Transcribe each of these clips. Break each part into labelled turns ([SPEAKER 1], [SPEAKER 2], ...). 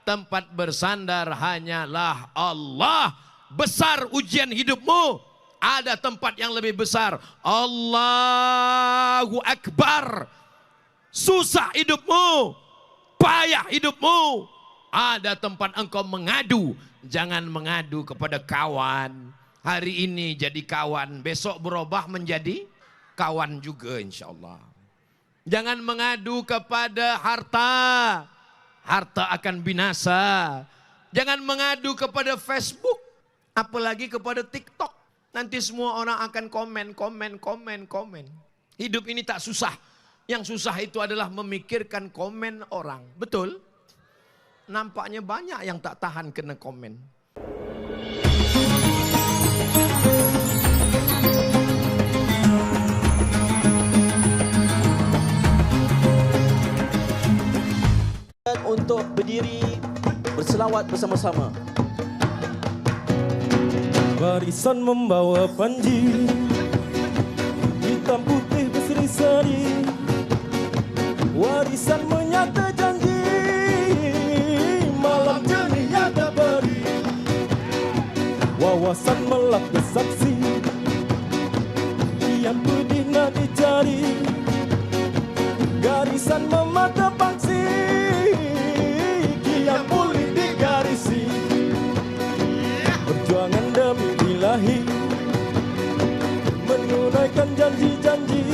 [SPEAKER 1] tempat bersandar hanyalah Allah. Besar ujian hidupmu, ada tempat yang lebih besar. Allahu Akbar. Susah hidupmu, payah hidupmu, ada tempat engkau mengadu. Jangan mengadu kepada kawan. Hari ini jadi kawan, besok berubah menjadi kawan juga insya Allah. Jangan mengadu kepada harta. Harta akan binasa. Jangan mengadu kepada Facebook. Apalagi kepada TikTok. Nanti semua orang akan komen. Hidup ini tak susah. Yang susah itu adalah memikirkan komen orang. Betul? Nampaknya banyak yang tak tahan kena komen.
[SPEAKER 2] Untuk berdiri berselawat bersama-sama.
[SPEAKER 3] Barisan membawa panji, hitam putih berseri-seri, warisan menyata janji, malam jernih ada beri, wawasan melak saksi, yang pedih nak dicari, garisan memata pangsi, yang pulih digarisi, perjuangan demi ilahi, menunaikan janji-janji,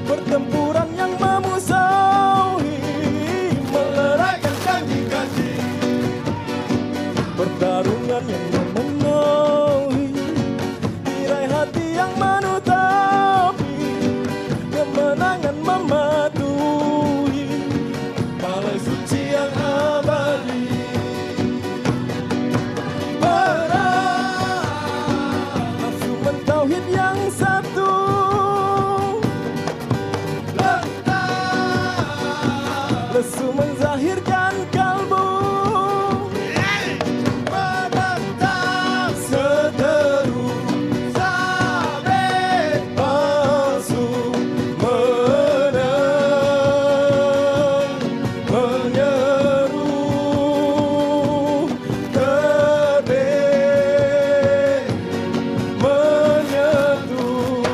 [SPEAKER 3] pertempuran yang memusuhi, meleraikan janji-janji, pertarungan yang memenuhi, tirai hati yang menutupi, kemenangan mematuhi, balai suci yang abadi. Nafsu mentauhid yang satu, lesu menzahirkan kalbu, menentang seteru sabit palsu, menang menyeru terbit menyentuh.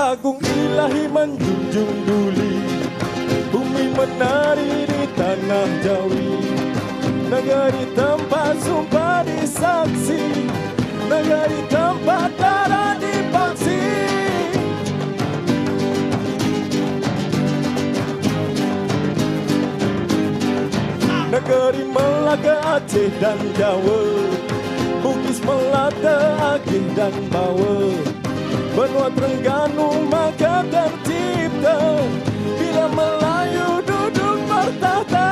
[SPEAKER 3] agung ilahi menjunjung duli, bumi menari di tanah Jawi, negeri tempat sumpah disaksi, negeri tempat darah dipaksi. Negeri Melaka, Aceh dan Jawa, Bugis, Melata, Agih dan Bawa, benua Terengganu maka tercipta bila Melayu duduk bertahta.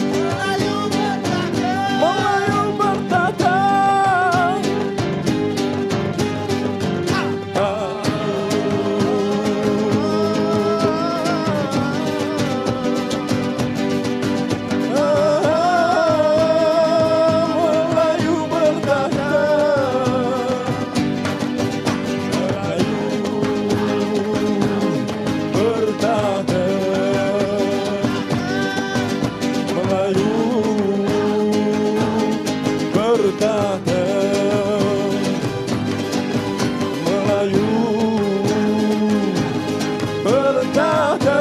[SPEAKER 3] Melayu bertahta,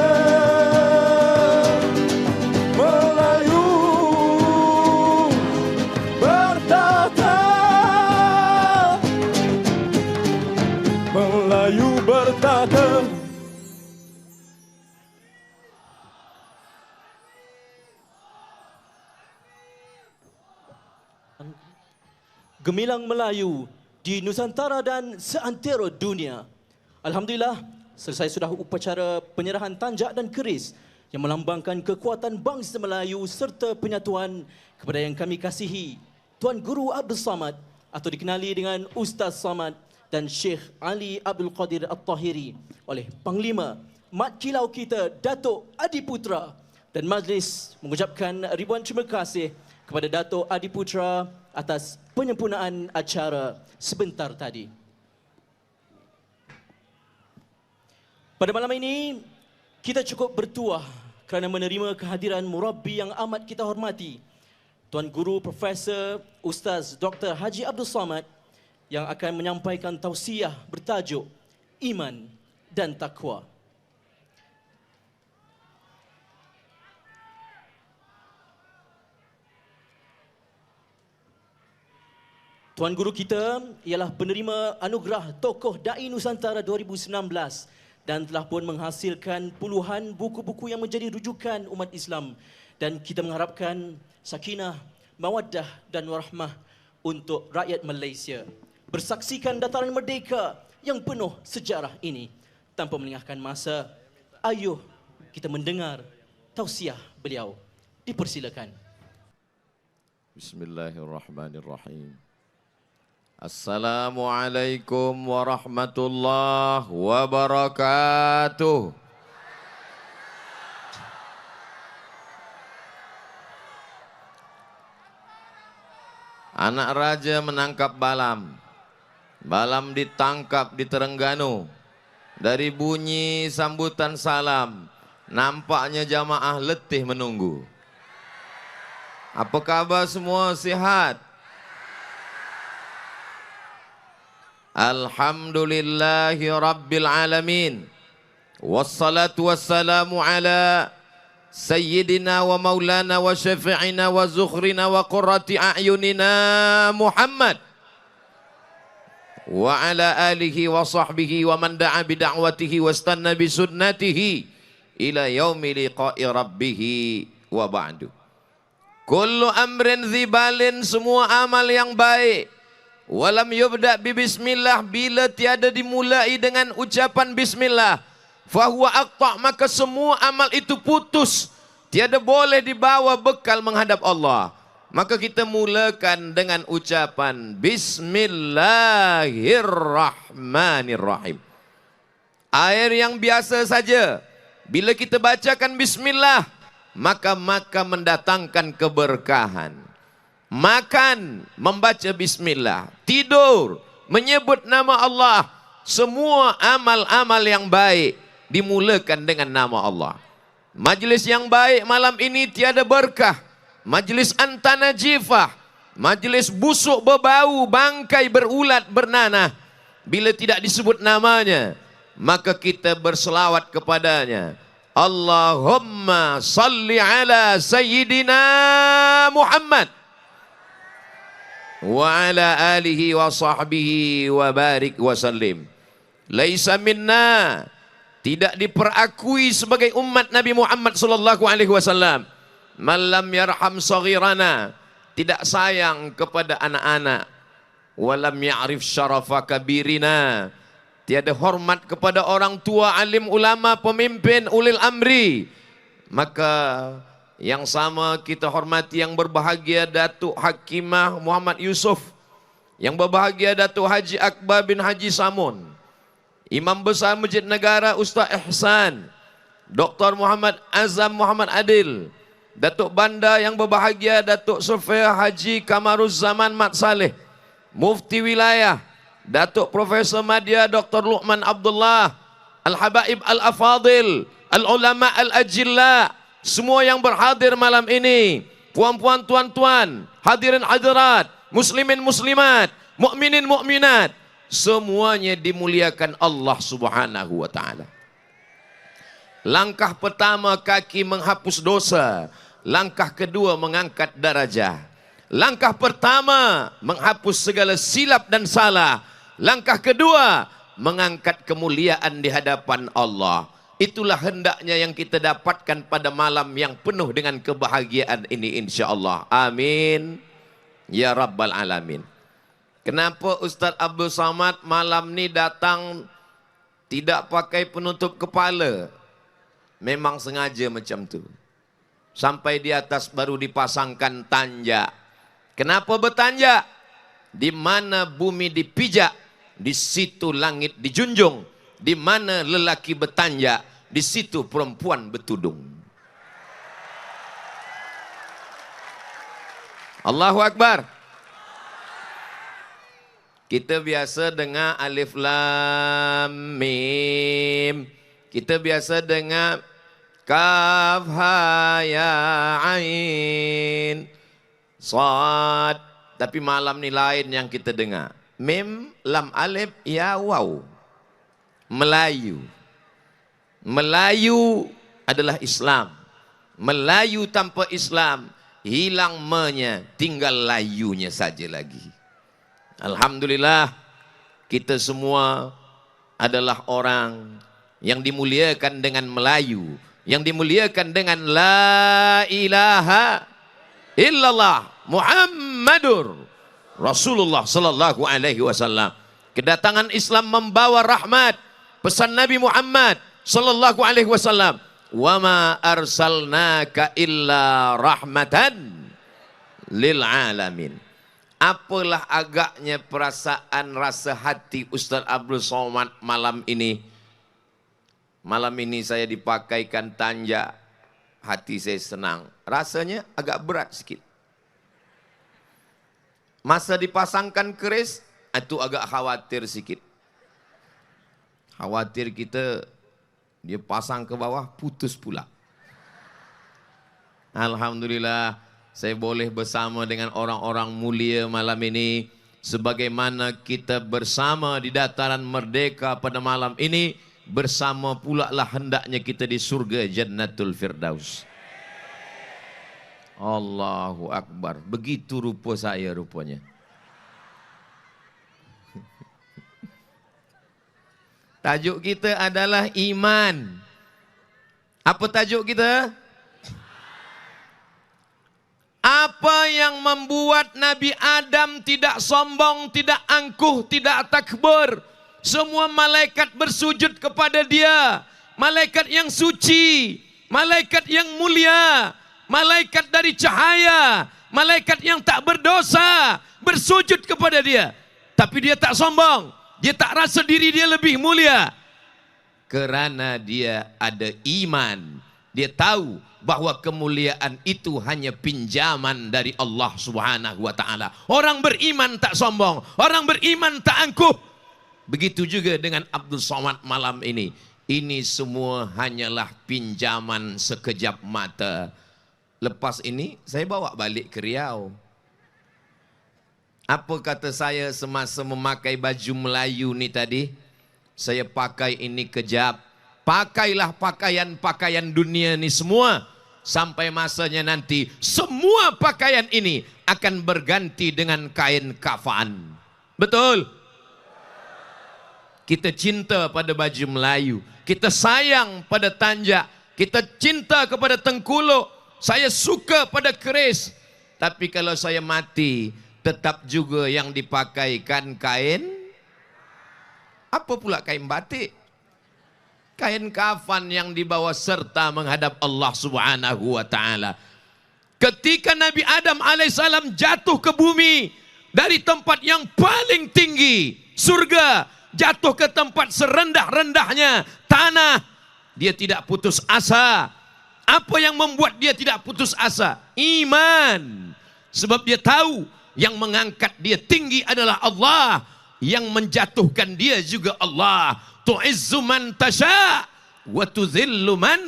[SPEAKER 3] Melayu bertahta. Gemilang Melayu di Nusantara dan seantero dunia. Alhamdulillah, selesai sudah upacara penyerahan tanjak dan keris yang melambangkan kekuatan bangsa Melayu serta penyatuan kepada yang kami kasihi Tuan Guru Abdul Samad atau dikenali dengan Ustaz Samad dan Syekh Ali Abdul Qadir At-Tahiri oleh Panglima Mat Kilau kita Datuk Adiputra, dan majlis mengucapkan ribuan terima kasih kepada Datuk Adiputra atas penyempurnaan acara sebentar tadi. Pada malam ini, kita cukup bertuah kerana menerima kehadiran murabbi yang amat kita hormati, Tuan Guru Profesor Ustaz Dr. Haji Abdul Samad, yang akan menyampaikan tausiah bertajuk Iman dan Taqwa. Tuan Guru kita ialah penerima anugerah Tokoh Dai Nusantara 2019 dan telah pun menghasilkan puluhan buku-buku yang menjadi rujukan umat Islam, dan kita mengharapkan sakinah, mawaddah dan warahmah untuk rakyat Malaysia. Bersaksikan dataran merdeka yang penuh sejarah ini. Tanpa melengahkan masa, ayuh kita mendengar tausiah beliau. Dipersilakan.
[SPEAKER 1] Bismillahirrahmanirrahim. Assalamualaikum warahmatullahi wabarakatuh. Anak raja menangkap Balam. Balam ditangkap di Terengganu. Dari bunyi sambutan salam, nampaknya jamaah letih menunggu. Apa kabar semua, sihat? Alhamdulillahi Rabbil Alamin. Wassalatu wassalamu ala Sayyidina wa maulana wa syafi'ina wa zukhrina wa qurrati a'yunina Muhammad wa ala alihi wa sahbihi wa man da'a bida'watihi wa istanna bisunnatihi ila yaumi liqa'i rabbihi wa ba'du. Kullu amrin zibalin, semua amal yang baik, walam yubda' bi bismillah, bila tiada dimulai dengan ucapan bismillah, fahuwa aqta', maka semua amal itu putus, tiada boleh dibawa bekal menghadap Allah. Maka kita mulakan dengan ucapan Bismillahirrahmanirrahim. Air yang biasa saja, bila kita bacakan bismillah, maka mendatangkan keberkahan. Makan, membaca bismillah. Tidur, menyebut nama Allah. Semua amal-amal yang baik dimulakan dengan nama Allah. Majlis yang baik malam ini tiada berkah, majlis antanajifah, Majlis busuk berbau, bangkai berulat bernanah. Bila tidak disebut namanya, maka kita berselawat kepadanya. Allahumma salli ala Sayyidina Muhammad wa ala alihi wa sahbihi wa barik wa sallim. Laisa minna, tidak diperakui sebagai umat Nabi Muhammad sallallahu alaihi wasallam, man lam yarham saghirana, tidak sayang kepada anak-anak, walam ya'rif syarafa kabirina, tiada hormat kepada orang tua, alim, ulama, pemimpin, ulil amri. Maka yang sama kita hormati yang berbahagia Datuk Hakimah Muhammad Yusuf, yang berbahagia Datuk Haji Akbar bin Haji Samun, Imam Besar Masjid Negara Ustaz Ihsan, Dr. Muhammad Azam Muhammad Adil, Datuk Banda yang berbahagia Datuk Sofia Haji Kamaruzzaman Mat Saleh, Mufti Wilayah Datuk Profesor Madya Dr. Luqman Abdullah, Al-Habaib Al-Afadil, Al-Ulama Al-Ajilla, semua yang berhadir malam ini, puan-puan, tuan-tuan, hadirin hadirat, muslimin muslimat, mukminin mukminat, semuanya dimuliakan Allah Subhanahu wa taala. Langkah pertama kaki menghapus dosa, langkah kedua mengangkat darajah. Langkah pertama menghapus segala silap dan salah, langkah kedua mengangkat kemuliaan di hadapan Allah. Itulah hendaknya yang kita dapatkan pada malam yang penuh dengan kebahagiaan ini, insya-Allah. Amin ya rabbal alamin. Kenapa Ustaz Abdul Samad malam ni datang tidak pakai penutup kepala? Memang sengaja macam tu. Sampai di atas baru dipasangkan tanjak. Kenapa bertanjak? Di mana bumi dipijak, di situ langit dijunjung. Di mana lelaki bertanjak, di situ perempuan bertudung. Allahu Akbar. Kita biasa dengar alif lam mim. Kita biasa dengar kaf ha ya ain sad. Tapi malam ni lain yang kita dengar. Mim, lam, alif, ya, waw. Melayu. Melayu adalah Islam. Melayu tanpa Islam, hilang me-nya, tinggal layunya saja lagi. Alhamdulillah, kita semua adalah orang yang dimuliakan dengan Melayu, yang dimuliakan dengan la ilaha illallah Muhammadur Rasulullah sallallahu alaihi wasallam. Kedatangan Islam membawa rahmat. Pesan Nabi Muhammad sallallahu alaihi wasallam, "Wa ma arsalnaka illa rahmatan lil alamin." Apalah agaknya perasaan rasa hati Ustaz Abdul Somad malam ini. Malam ini saya dipakaikan tanjak, hati saya senang. Rasanya agak berat sikit. Masa dipasangkan keris, itu agak khawatir sikit. Khawatir kita, dia pasang ke bawah, putus pula. Alhamdulillah, saya boleh bersama dengan orang-orang mulia malam ini. Sebagaimana kita bersama di dataran merdeka pada malam ini, bersama pula lah hendaknya kita di surga Jannatul Firdaus. Allahu Akbar. Begitu rupa saya rupanya. Tajuk kita adalah iman. Apa tajuk kita? Apa yang membuat Nabi Adam tidak sombong, tidak angkuh, tidak takbur? Semua malaikat bersujud kepada dia. Malaikat yang suci, malaikat yang mulia, malaikat dari cahaya, malaikat yang tak berdosa bersujud kepada dia. Tapi dia tak sombong, dia tak rasa diri dia lebih mulia. Kerana dia ada iman. Dia tahu bahwa kemuliaan itu hanya pinjaman dari Allah Subhanahu wa taala. Orang beriman tak sombong, orang beriman tak angkuh. Begitu juga dengan Abdul Somad malam ini. Ini semua hanyalah pinjaman sekejap mata. Lepas ini saya bawa balik ke Riau. Apa kata saya semasa memakai baju Melayu ni tadi? Saya pakai ini kejap. Pakailah pakaian-pakaian dunia ni semua. Sampai masanya nanti semua pakaian ini akan berganti dengan kain kafan. Betul? Kita cinta pada baju Melayu. Kita sayang pada tanjak. Kita cinta kepada Tengkuluk. Saya suka pada keris. Tapi kalau saya mati, tetap juga yang dipakaikan kain. Apa pula kain batik? Kain kafan yang dibawa serta menghadap Allah Subhanahu wa taala. Ketika Nabi Adam alaihissalam jatuh ke bumi dari tempat yang paling tinggi, surga, jatuh ke tempat serendah-rendahnya tanah, dia tidak putus asa. Apa yang membuat dia tidak putus asa? Iman. Sebab dia tahu yang mengangkat dia tinggi adalah Allah, yang menjatuhkan dia juga Allah. Tu'izzu man tasha wa tudhillu man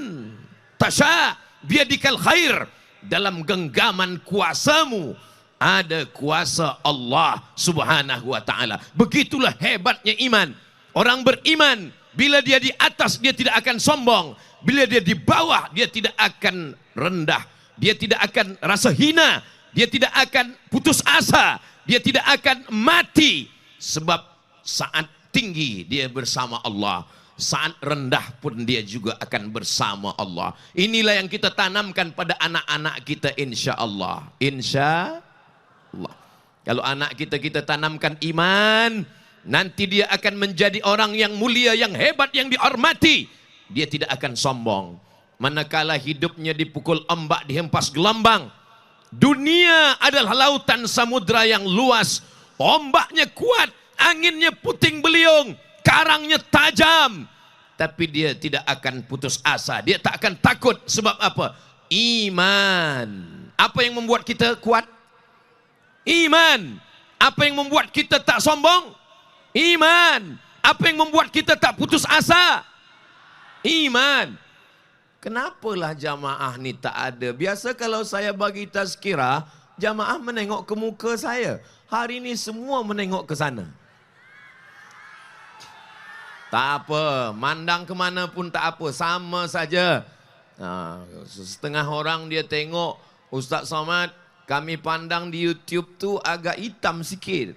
[SPEAKER 1] tasha biadikal khair. Dalam genggaman kuasamu ada kuasa Allah Subhanahu wa taala. Begitulah hebatnya iman. Orang beriman, bila dia di atas dia tidak akan sombong, bila dia di bawah dia tidak akan rendah, dia tidak akan rasa hina, dia tidak akan putus asa, dia tidak akan mati. Sebab saat tinggi dia bersama Allah, saat rendah pun dia juga akan bersama Allah. Inilah yang kita tanamkan pada anak-anak kita, insya Allah. Insya Allah. Kalau anak kita tanamkan iman, nanti dia akan menjadi orang yang mulia, yang hebat, yang dihormati. Dia tidak akan sombong. Manakala hidupnya dipukul ombak, dihempas gelombang. Dunia adalah lautan samudra yang luas. Ombaknya kuat, anginnya puting beliung, karangnya tajam. Tapi dia tidak akan putus asa. Dia tak akan takut. Sebab apa? Iman. Apa yang membuat kita kuat? Iman. Apa yang membuat kita tak sombong? Iman. Apa yang membuat kita tak putus asa? Iman. Kenapalah jamaah ni tak ada? Biasa kalau saya bagi tazkirah, jamaah menengok ke muka saya. Hari ni semua menengok ke sana. Tak apa, mandang ke mana pun tak apa, sama saja. Setengah orang dia tengok, Ustaz Somad, kami pandang di YouTube tu agak hitam sikit.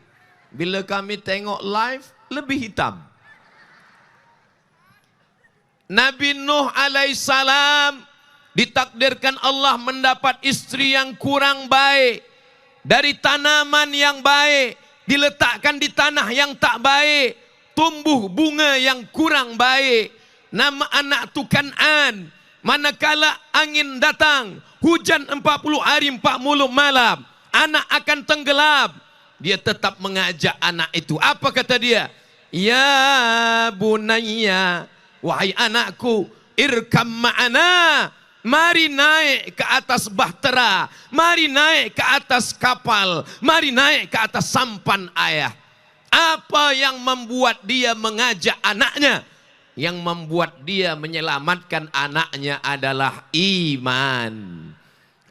[SPEAKER 1] Bila kami tengok live, lebih hitam. Nabi Nuh alaihissalam ditakdirkan Allah mendapat istri yang kurang baik. Dari tanaman yang baik, diletakkan di tanah yang tak baik. Tumbuh bunga yang kurang baik. Nama anak tu Kan'an. Manakala angin datang, hujan 40 hari 40 malam, anak akan tenggelam. Dia tetap mengajak anak itu. Apa kata dia? Ya bunayya, wahai anakku, irkam ma'ana. Mari naik ke atas bahtera, mari naik ke atas kapal, mari naik ke atas sampan ayah. Apa yang membuat dia mengajak anaknya? Yang membuat dia menyelamatkan anaknya adalah iman.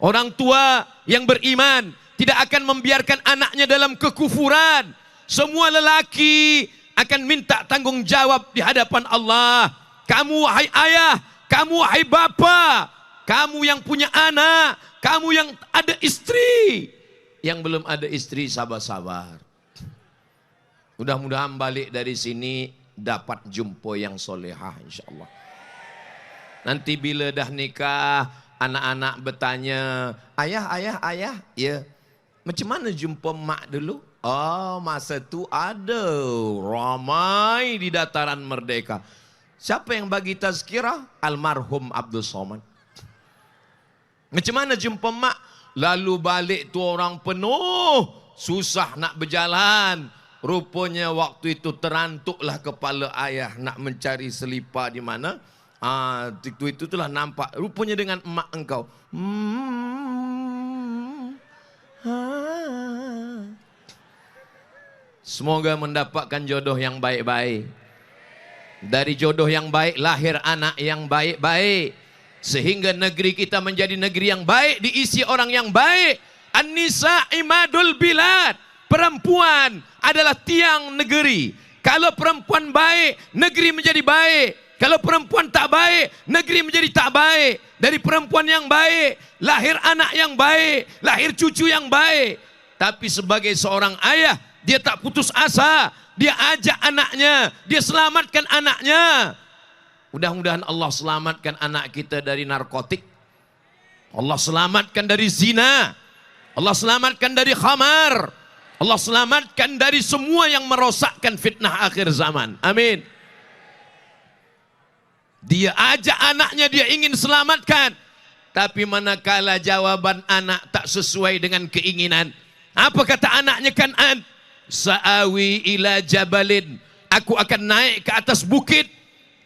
[SPEAKER 1] Orang tua yang beriman tidak akan membiarkan anaknya dalam kekufuran. Semua lelaki akan minta tanggung jawab di hadapan Allah. Kamu wahai ayah, kamu wahai bapa, kamu yang punya anak, kamu yang ada istri. Yang belum ada istri, sabar-sabar. Mudah-mudahan balik dari sini dapat jumpa yang solehah, insyaAllah. Nanti bila dah nikah, anak-anak bertanya, ayah, ya, macam mana jumpa mak dulu? Oh, masa tu ada ramai di dataran Merdeka. Siapa yang bagi tazkirah? Almarhum Abdul Somad. Macam mana jumpa mak? Lalu balik tu orang penuh, susah nak berjalan. Rupanya waktu itu terantuklah kepala ayah nak mencari selipar di mana. Itu telah nampak. Rupanya dengan emak engkau. Semoga mendapatkan jodoh yang baik-baik. Dari jodoh yang baik lahir anak yang baik-baik. Sehingga negeri kita menjadi negeri yang baik, diisi orang yang baik. An-nisa imadul bilad. perempuan adalah tiang negeri. Kalau perempuan baik, negeri menjadi baik. Kalau perempuan tak baik, negeri menjadi tak baik. Dari perempuan yang baik, lahir anak yang baik, lahir cucu yang baik. Tapi sebagai seorang ayah, dia tak putus asa. Dia ajak anaknya, dia selamatkan anaknya. Mudah-mudahan Allah selamatkan anak kita dari narkotik. Allah selamatkan dari zina. Allah selamatkan dari khamar. Allah selamatkan dari semua yang merosakkan fitnah akhir zaman. Amin. Dia ajak anaknya, dia ingin selamatkan. Tapi manakala jawaban anak tak sesuai dengan keinginan. Apa kata anaknya Kan'an? Sa'awi ila jabalin. Aku akan naik ke atas bukit.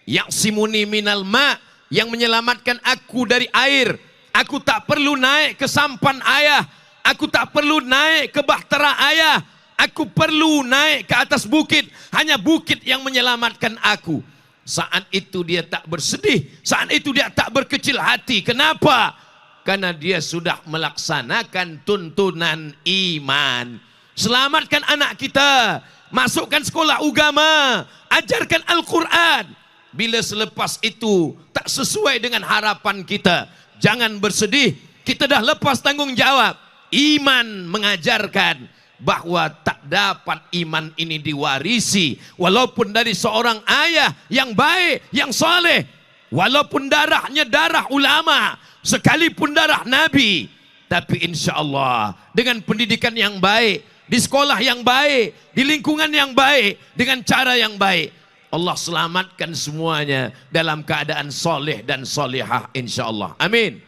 [SPEAKER 1] Ya'simuni minal ma. Yang menyelamatkan aku dari air. Aku tak perlu naik ke sampan ayah. Aku tak perlu naik ke bahtera ayah. Aku perlu naik ke atas bukit. Hanya bukit yang menyelamatkan aku. Saat itu dia tak bersedih. Saat itu dia tak berkecil hati. Kenapa? Karena dia sudah melaksanakan tuntunan iman. Selamatkan anak kita. Masukkan sekolah agama. Ajarkan Al-Quran. Bila selepas itu tak sesuai dengan harapan kita, jangan bersedih. Kita dah lepas tanggungjawab. Iman mengajarkan bahwa tak dapat iman ini diwarisi walaupun dari seorang ayah yang baik, yang soleh, walaupun darahnya darah ulama, sekalipun darah nabi. Tapi insya Allah dengan pendidikan yang baik, di sekolah yang baik, di lingkungan yang baik, dengan cara yang baik, Allah selamatkan semuanya dalam keadaan soleh dan solehah insya Allah. Amin.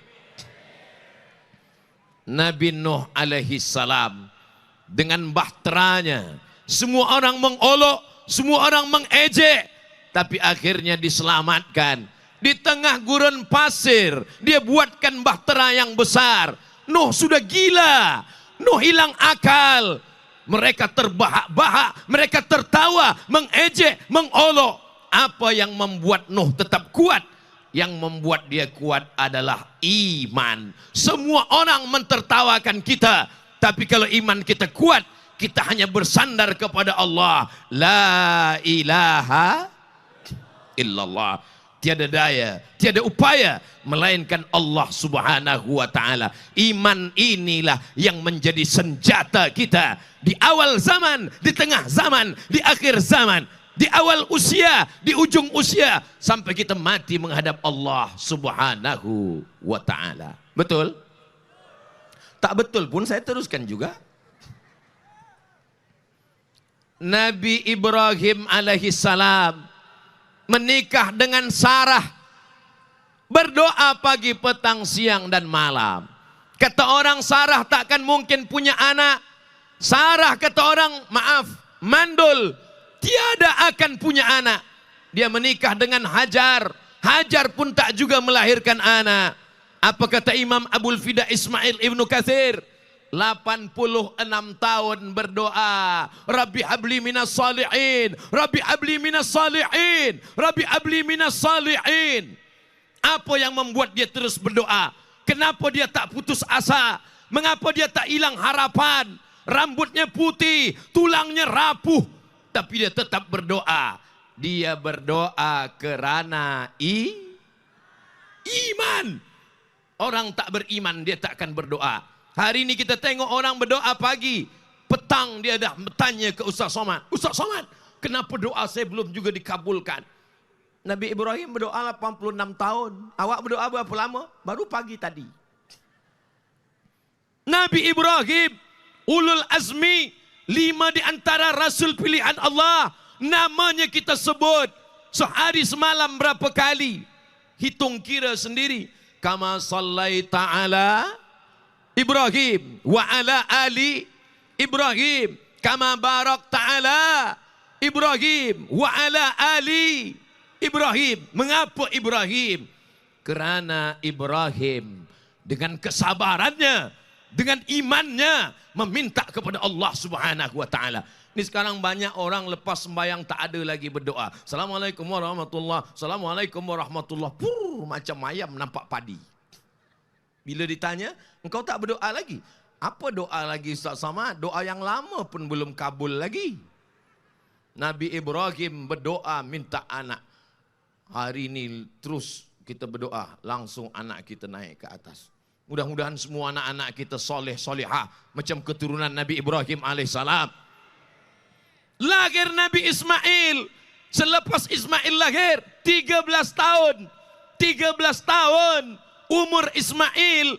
[SPEAKER 1] Nabi Nuh alaihi salam dengan bahteranya, semua orang mengolok, semua orang mengejek, tapi akhirnya diselamatkan. Di tengah gurun pasir dia buatkan bahtera yang besar. Nuh sudah gila, Nuh hilang akal. Mereka terbahak-bahak, mereka tertawa, mengejek, mengolok. Apa yang membuat Nuh tetap kuat? Yang membuat dia kuat adalah iman. Semua orang mentertawakan kita, tapi kalau iman kita kuat, kita hanya bersandar kepada Allah. La ilaha illallah. Tiada daya, tiada upaya melainkan Allah subhanahu wa ta'ala. Iman inilah yang menjadi senjata kita di awal zaman, di tengah zaman, di akhir zaman, di awal usia, di ujung usia, sampai kita mati menghadap Allah subhanahu wa ta'ala. Betul? Tak betul pun saya teruskan juga. Nabi Ibrahim alaihi salam menikah dengan Sarah, berdoa pagi, petang, siang dan malam. Kata orang Sarah takkan mungkin punya anak. Sarah kata orang, maaf, mandul, tiada akan punya anak. Dia menikah dengan Hajar. Hajar pun tak juga melahirkan anak. Apa kata Imam Abul Fida Ismail Ibnu Katsir? 86 tahun berdoa, Rabbi habli minas salihin, Rabbi habli minas salihin, Rabbi habli minas salihin. Apa yang membuat dia terus berdoa? Kenapa dia tak putus asa? Mengapa dia tak hilang harapan? Rambutnya putih, tulangnya rapuh, tapi dia tetap berdoa. Dia berdoa kerana iman. Orang tak beriman dia tak akan berdoa. Hari ini kita tengok orang berdoa pagi, petang dia dah bertanya ke Ustaz Somad, Ustaz Somad, kenapa doa saya belum juga dikabulkan? Nabi Ibrahim berdoa 86 tahun. Awak berdoa berapa lama? Baru pagi tadi. Nabi Ibrahim, ulul azmi, 5 di antara rasul pilihan Allah. Namanya kita sebut. Sehari semalam berapa kali? Hitung kira sendiri. Kama sallaita ala Ibrahim wa ala ali Ibrahim kama barak ta'ala Ibrahim wa ala ali Ibrahim. Mengapa Ibrahim? Kerana Ibrahim dengan kesabarannya, dengan imannya meminta kepada Allah subhanahu wa ta'ala. Ini sekarang banyak orang lepas sembahyang tak ada lagi berdoa. Assalamualaikum warahmatullahi, Assalamualaikum warahmatullahi. Macam ayam nampak padi. Bila ditanya, engkau tak berdoa lagi? Apa doa lagi Ustaz Samad? Doa yang lama pun belum kabul lagi. Nabi Ibrahim berdoa minta anak. Hari ini terus kita berdoa, langsung anak kita naik ke atas. Mudah-mudahan semua anak-anak kita soleh solehah macam keturunan Nabi Ibrahim alaihissalam. Lahir Nabi Ismail. Selepas Ismail lahir 13 tahun. 13 tahun umur Ismail,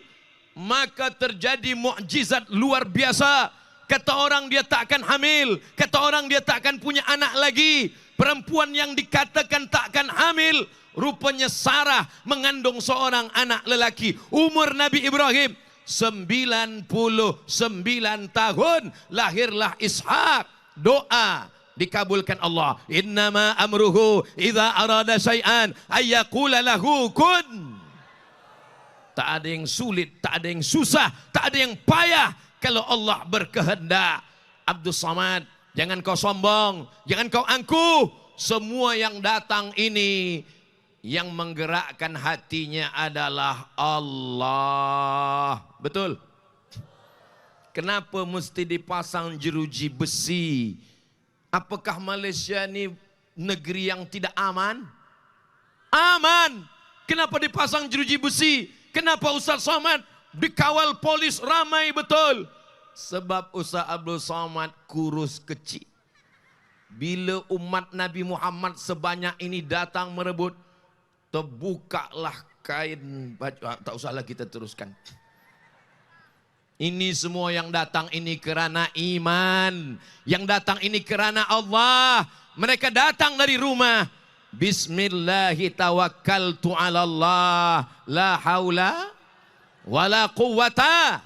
[SPEAKER 1] maka terjadi mukjizat luar biasa. Kata orang dia tak akan hamil, kata orang dia tak akan punya anak lagi. Perempuan yang dikatakan tak akan hamil, rupanya Sarah mengandung seorang anak lelaki. Umur Nabi Ibrahim 99 tahun, lahirlah Ishak. Doa dikabulkan Allah. Innama amruhu idza arada syai'an ayyaqula lahu kun. Tak ada yang sulit, tak ada yang susah, tak ada yang payah kalau Allah berkehendak. Abdul Samad, jangan kau sombong, jangan kau angkuh. Semua yang datang ini yang menggerakkan hatinya adalah Allah. Betul? Kenapa mesti dipasang jeruji besi? Apakah Malaysia ini negeri yang tidak aman? Aman. Kenapa dipasang jeruji besi? Kenapa Ustaz Samad dikawal polis ramai betul? Sebab Ustaz Abdul Samad kurus kecil. Bila umat Nabi Muhammad sebanyak ini datang merebut, terbukalah kain baju. Tak usahlah kita teruskan. Ini semua yang datang ini kerana iman. Yang datang ini kerana Allah. Mereka datang dari rumah. Bismillahi tawakkaltu ala Allah. La hawla wala quwwata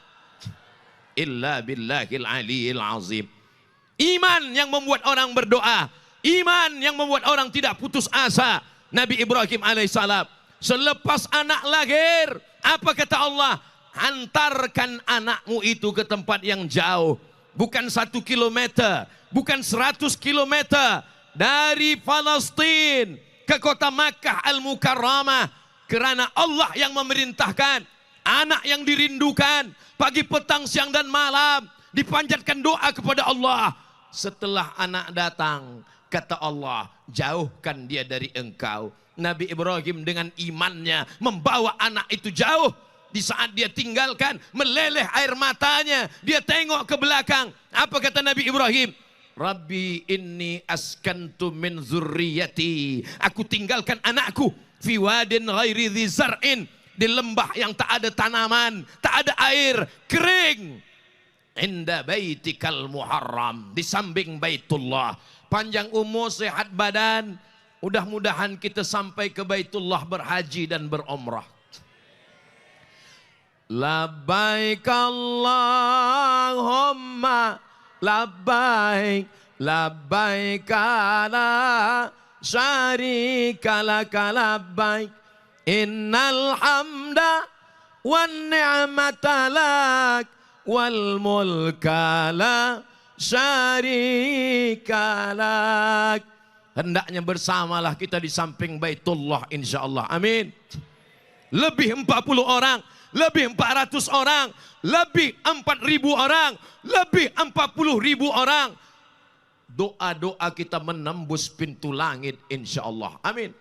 [SPEAKER 1] illa billahil aliyil azim. Iman yang membuat orang berdoa. Iman yang membuat orang tidak putus asa. Nabi Ibrahim alaihissalam. Selepas anak lahir, apa kata Allah? Hantarkan anakmu itu ke tempat yang jauh. Bukan 1 kilometer, bukan 100 kilometer. Dari Palestin ke kota Makkah Al-Mukarramah. Kerana Allah yang memerintahkan. Anak yang dirindukan. Pagi, petang, siang dan malam. Dipanjatkan doa kepada Allah. Setelah anak datang, kata Allah, jauhkan dia dari engkau. Nabi Ibrahim dengan imannya membawa anak itu jauh. Di saat dia tinggalkan, meleleh air matanya. Dia tengok ke belakang. Apa kata Nabi Ibrahim? Rabbi inni askantu min zurriyati. Aku tinggalkan anakku. Fi wadin ghairi dhi zar'in. Di lembah yang tak ada tanaman, tak ada air, kering. Inda baitikal muharram. Di samping Baitullah. Panjang umur, sehat badan. Mudah-mudahan kita sampai ke Baitullah berhaji dan berumrah. Labbaik Allahumma labbaik labbaik la syarika laka labbaik innal hamda wan ni'mata lak wal mulka la syarika lak. Hendaknya bersamalah kita di samping Baitullah insyaallah. Amin. Lebih 40 orang, lebih 400 orang, lebih 4.000 orang, lebih 40.000 orang. Doa-doa kita menembus pintu langit insyaAllah. Amin.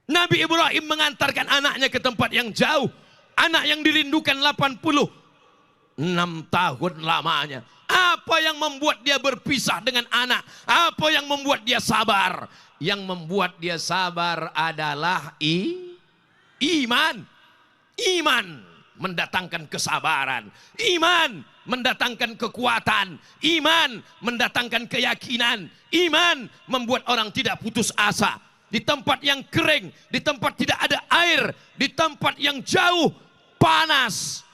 [SPEAKER 1] Nabi Ibrahim mengantarkan anaknya ke tempat yang jauh. Anak yang dirindukan 86 tahun lamanya. Apa yang membuat dia berpisah dengan anak? Apa yang membuat dia sabar? Yang membuat dia sabar adalah iman. Iman mendatangkan kesabaran. Iman mendatangkan kekuatan. Iman mendatangkan keyakinan. Iman membuat orang tidak putus asa. Di tempat yang kering, di tempat tidak ada air, di tempat yang jauh, panas.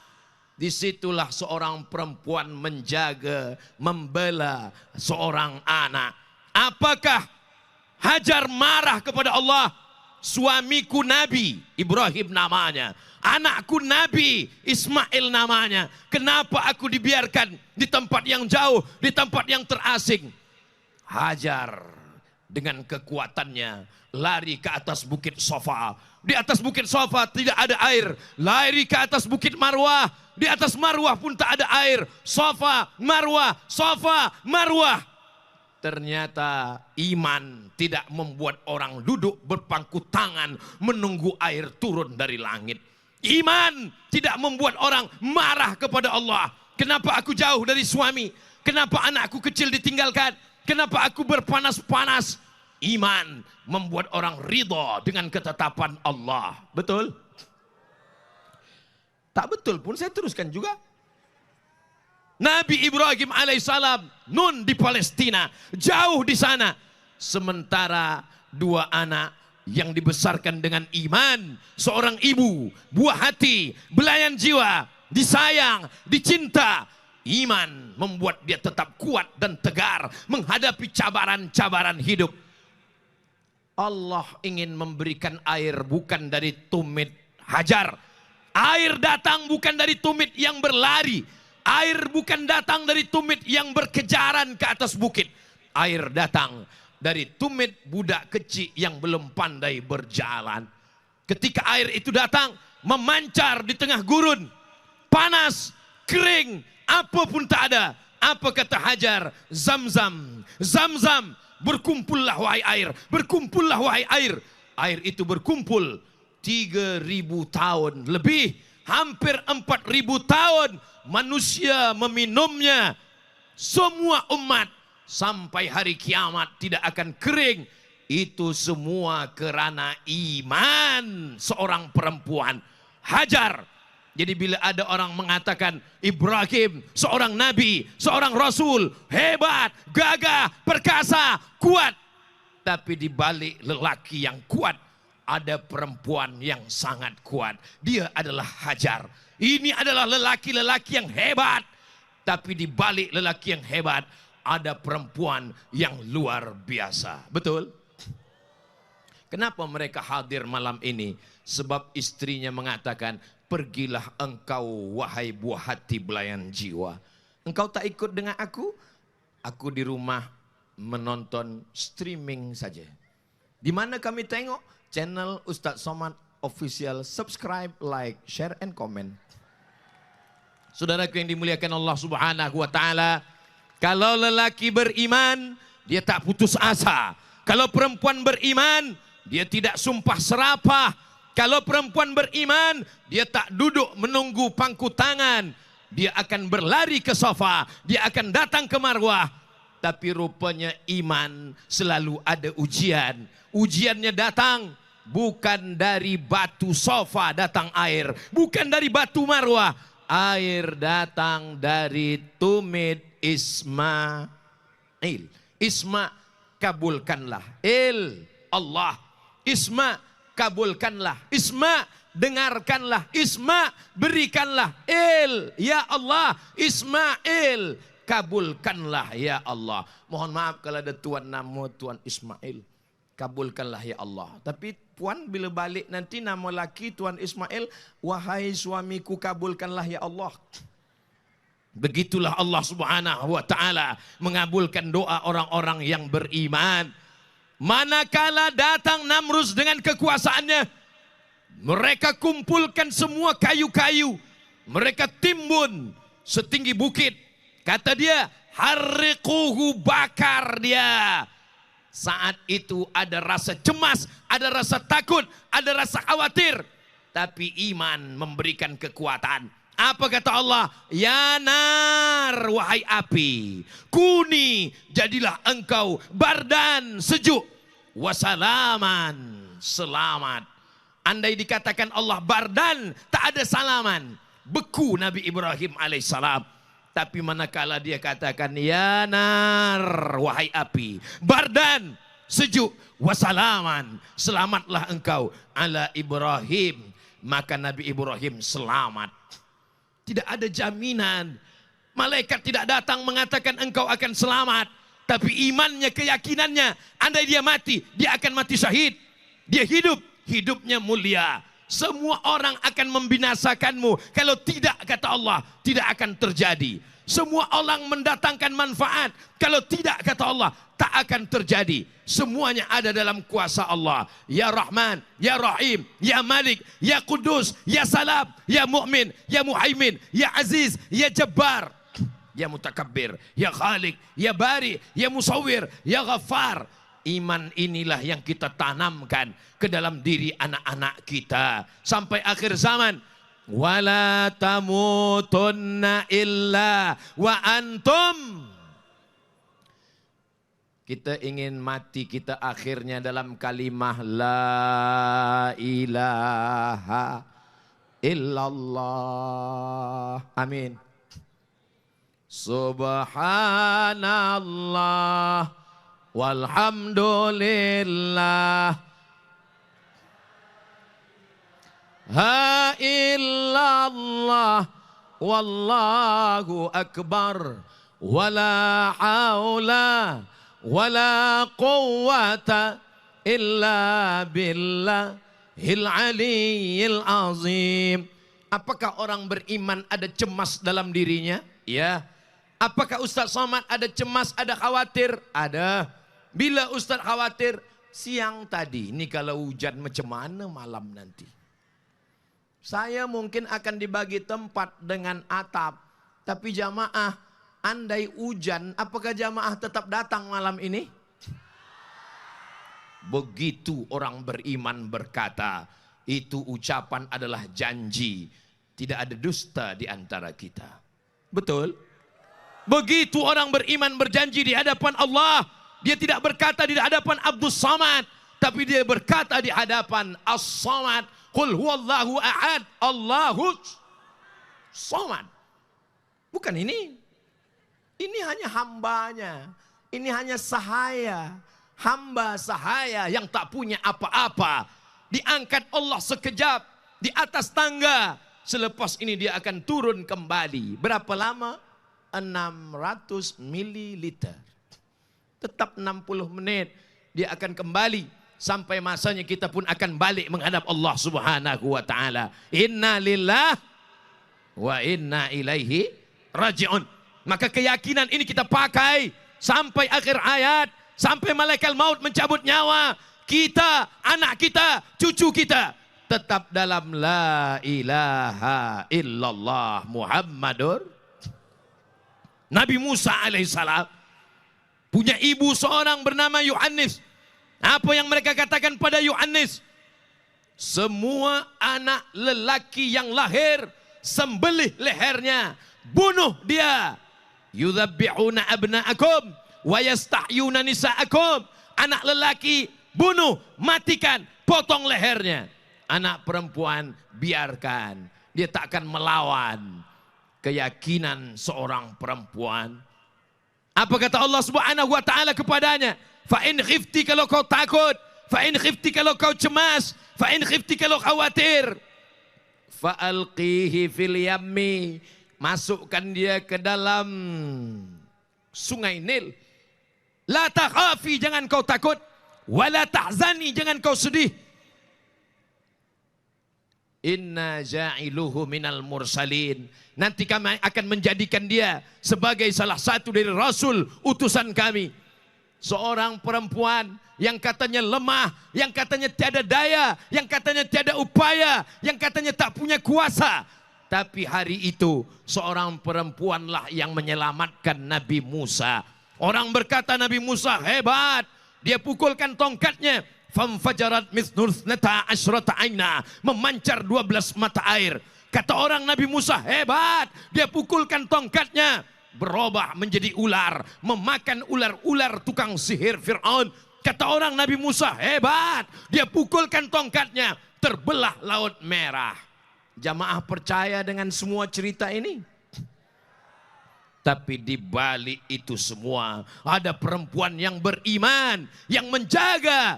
[SPEAKER 1] Disitulah seorang perempuan menjaga, membela seorang anak. Apakah Hajar marah kepada Allah? Suamiku Nabi Ibrahim namanya, anakku Nabi Ismail namanya. Kenapa aku dibiarkan di tempat yang jauh, di tempat yang terasing? Hajar dengan kekuatannya lari ke atas bukit Safa. Di atas bukit Safa tidak ada air. Lari ke atas bukit Marwah. Di atas Marwah pun tak ada air. Safa, Marwah, Safa, Marwah. Ternyata iman tidak membuat orang duduk berpangku tangan menunggu air turun dari langit. Iman tidak membuat orang marah kepada Allah. Kenapa aku jauh dari suami? Kenapa anakku kecil ditinggalkan? Kenapa aku berpanas-panas? Iman membuat orang ridha dengan ketetapan Allah. Betul? Tak betul pun saya teruskan juga. Nabi Ibrahim alaihissalam nun di Palestina, jauh di sana. Sementara dua anak yang dibesarkan dengan iman, seorang ibu, buah hati, belayan jiwa, disayang, dicinta. Iman membuat dia tetap kuat dan tegar menghadapi cabaran-cabaran hidup. Allah ingin memberikan air bukan dari tumit hajar. Air datang bukan dari tumit yang berlari. Air bukan datang dari tumit yang berkejaran ke atas bukit. Air datang dari tumit budak kecil yang belum pandai berjalan. Ketika air itu datang, memancar di tengah gurun. Panas, kering, apa pun tak ada. Apa kata Hajar? Zam-zam, zam-zam. Berkumpullah wahai air, berkumpullah wahai air. Air itu berkumpul 3.000 tahun lebih. Hampir 4.000 tahun manusia meminumnya. Semua umat sampai hari kiamat tidak akan kering. Itu semua karena iman seorang perempuan, Hajar. Jadi bila ada orang mengatakan Ibrahim seorang nabi, seorang rasul, hebat, gagah, perkasa, kuat. Tapi di balik lelaki yang kuat ada perempuan yang sangat kuat. Dia adalah Hajar. Ini adalah lelaki-lelaki yang hebat. Tapi di balik lelaki yang hebat ada perempuan yang luar biasa. Betul? Kenapa mereka hadir malam ini? Sebab istrinya mengatakan, pergilah engkau wahai buah hati belayan jiwa. Engkau tak ikut dengan aku? Aku di rumah menonton streaming saja. Di mana kami tengok? Channel Ustadz Somad Official. Subscribe, like, share, and comment. Saudaraku yang dimuliakan Allah Subhanahu wa Ta'ala, kalau lelaki beriman, dia tak putus asa. Kalau perempuan beriman, dia tidak sumpah serapah. Kalau perempuan beriman, dia tak duduk menunggu pangku tangan. Dia akan berlari ke Safa, dia akan datang ke Marwah. Tapi rupanya iman selalu ada ujian. Ujiannya datang bukan dari batu Safa datang air, bukan dari batu Marwah. Air datang dari tumit Ismail. Isma, kabulkanlah. Allah. Isma, kabulkanlah. Isma, dengarkanlah. Isma, berikanlah. Ya Allah. Ismail, kabulkanlah ya Allah. Mohon maaf kalau ada tuan nama Tuan Ismail. Kabulkanlah ya Allah. Tapi puan bila balik nanti nama laki Tuan Ismail, wahai suamiku kabulkanlah ya Allah. Begitulah Allah Subhanahu wa Ta'ala mengabulkan doa orang-orang yang beriman. Manakala datang Namrus dengan kekuasaannya, mereka kumpulkan semua kayu-kayu, mereka timbun setinggi bukit. Kata dia, harriquhu, bakar dia. Saat itu ada rasa cemas, ada rasa takut, ada rasa khawatir. Tapi iman memberikan kekuatan. Apa kata Allah? Ya nar, wahai api, kuni, jadilah engkau bardan, sejuk, wasalaman, selamat. Andai dikatakan Allah bardan, tak ada salaman, beku Nabi Ibrahim alaihissalam. Tapi manakala dia katakan ya nar, wahai api, bardan, sejuk, wasalaman, selamatlah engkau ala Ibrahim, maka Nabi Ibrahim selamat. Tidak ada jaminan. Malaikat tidak datang mengatakan engkau akan selamat. Tapi imannya, keyakinannya, andai dia mati, dia akan mati syahid. Dia hidup, hidupnya mulia. Semua orang akan membinasakanmu. Kalau tidak, kata Allah, tidak akan terjadi. Semua orang mendatangkan manfaat. Kalau tidak, kata Allah, tak akan terjadi. Semuanya ada dalam kuasa Allah. Ya Rahman, Ya Rahim, Ya Malik, Ya Kudus, Ya Salam, Ya Mu'min, Ya Muhaimin, Ya Aziz, Ya Jabbar, Ya Mutakabbir, Ya Khalik, Ya Bari, Ya Musawwir, Ya Ghaffar. Iman inilah yang kita tanamkan ke dalam diri anak-anak kita sampai akhir zaman. Wala tamutunna illa wa antum. Kita ingin mati kita akhirnya dalam kalimah la ilaha illallah. Amin. Subhanallah walhamdulillah ha illallah wallahu akbar wala haula wala quwwata illa billahil aliyyil azim. Apakah orang beriman ada cemas dalam dirinya? Ya. Apakah Ustaz Somad ada cemas, ada khawatir? Ada. Bila Ustaz khawatir, siang tadi, ini kalau hujan macam mana malam nanti? Saya mungkin akan dibagi tempat dengan atap. Tapi jamaah, andai hujan, apakah jamaah tetap datang malam ini? Begitu orang beriman berkata, itu ucapan adalah janji. Tidak ada dusta di antara kita. Betul? Begitu orang beriman berjanji di hadapan Allah. Dia tidak berkata di hadapan Abdus Samad, tapi dia berkata di hadapan As-Samad. Qul huwallahu ahad, Allahus Samad. Bukan ini. Ini hanya hambanya. Ini hanya sahaya. Hamba sahaya yang tak punya apa-apa. Diangkat Allah sekejap di atas tangga. Selepas ini dia akan turun kembali. Berapa lama? 600 mililiter. Tetap 60 menit. Dia akan kembali. Sampai masanya kita pun akan balik menghadap Allah subhanahu wa ta'ala. Inna lillah wa inna ilaihi raji'un. Maka keyakinan ini kita pakai sampai akhir hayat. Sampai malaikat maut mencabut nyawa. Kita, anak kita, cucu kita. Tetap dalam la ilaha illallah Muhammadur. Nabi Musa alaihissalam punya ibu seorang bernama Yohanes. Apa yang mereka katakan pada Yohanes? Semua anak lelaki yang lahir, sembelih lehernya, bunuh dia. Yudzabbihuna abna'akum wa yastahyuna nisa'akum. Anak lelaki bunuh, matikan, potong lehernya. Anak perempuan biarkan, dia tak akan melawan. Keyakinan seorang perempuan. Apa kata Allah subhanahu wa ta'ala kepadanya? Fa in khifti, kalau kau takut. Fa in khifti, kalau kau cemas. Fa in khifti, kalau khawatir. Fa alqihi fil yammi. Masukkan dia ke dalam sungai Nil. La takhafi, jangan kau takut. Wala tahzani, jangan kau sedih. Inna ja'iluhu minal mursalin. Nanti kami akan menjadikan dia sebagai salah satu dari Rasul utusan kami. Seorang perempuan yang katanya lemah, yang katanya tiada daya, yang katanya tiada upaya, yang katanya tak punya kuasa. Tapi hari itu seorang perempuanlah yang menyelamatkan Nabi Musa. Orang berkata Nabi Musa hebat. Dia pukulkan tongkatnya. Famfajarat mithnul thnata asyrata aina. Memancar 12 mata air. Kata orang Nabi Musa hebat. Dia pukulkan tongkatnya. Berubah menjadi ular. Memakan ular-ular tukang sihir Fir'aun. Kata orang Nabi Musa hebat. Dia pukulkan tongkatnya. Terbelah laut merah. Jamaah percaya dengan semua cerita ini? Tapi di balik itu semua ada perempuan yang beriman, yang menjaga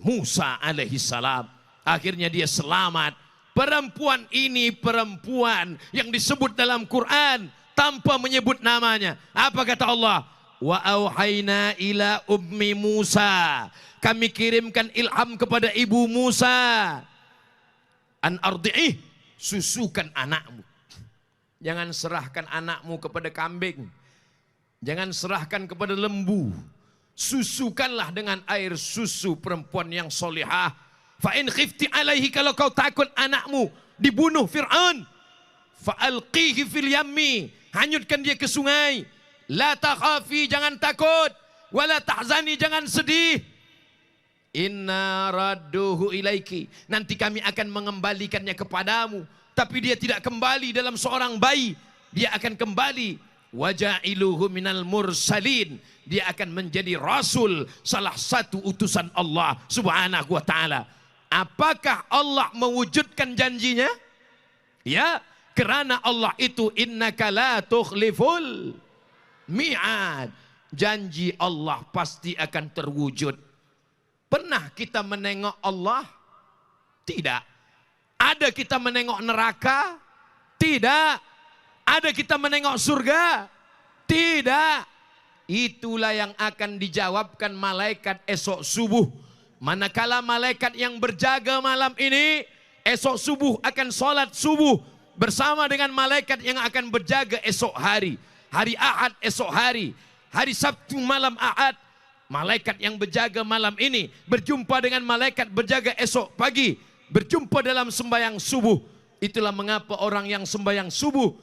[SPEAKER 1] Musa alaihissalam. Akhirnya dia selamat. Perempuan ini perempuan yang disebut dalam Quran tanpa menyebut namanya. Apa kata Allah? Wa auhayna ila ummi Musa. Kami kirimkan ilham kepada ibu Musa. An ardi'ih, susukan anakmu. Jangan serahkan anakmu kepada kambing. Jangan serahkan kepada lembu. Susukanlah dengan air susu perempuan yang solihah. Fa in khifti alaihi, kalau kau takut anakmu dibunuh Fir'aun, fa alqihi fil yammi, hanyutkan dia ke sungai. La takhafi, jangan takut. Wala tahzani, jangan sedih. Inna radduhu ilaiki, nanti kami akan mengembalikannya kepadamu. Tapi dia tidak kembali dalam seorang bayi, dia akan kembali waja'iluhu minal mursalin, dia akan menjadi rasul, salah satu utusan Allah subhanahu wa ta'ala. Apakah Allah mewujudkan janjinya? Ya, kerana Allah itu innaka la tukhliful mi'ad, janji Allah pasti akan terwujud. Pernah kita menengok Allah? Tidak. Ada kita menengok neraka? Tidak. Ada kita menengok surga? Tidak. Itulah yang akan dijawabkan malaikat esok subuh. Manakala malaikat yang berjaga malam ini esok subuh akan sholat subuh bersama dengan malaikat yang akan berjaga esok hari. Hari Ahad esok hari. Hari Sabtu malam Ahad. Malaikat yang berjaga malam ini berjumpa dengan malaikat berjaga esok pagi. Berjumpa dalam sembahyang subuh. Itulah mengapa orang yang sembahyang subuh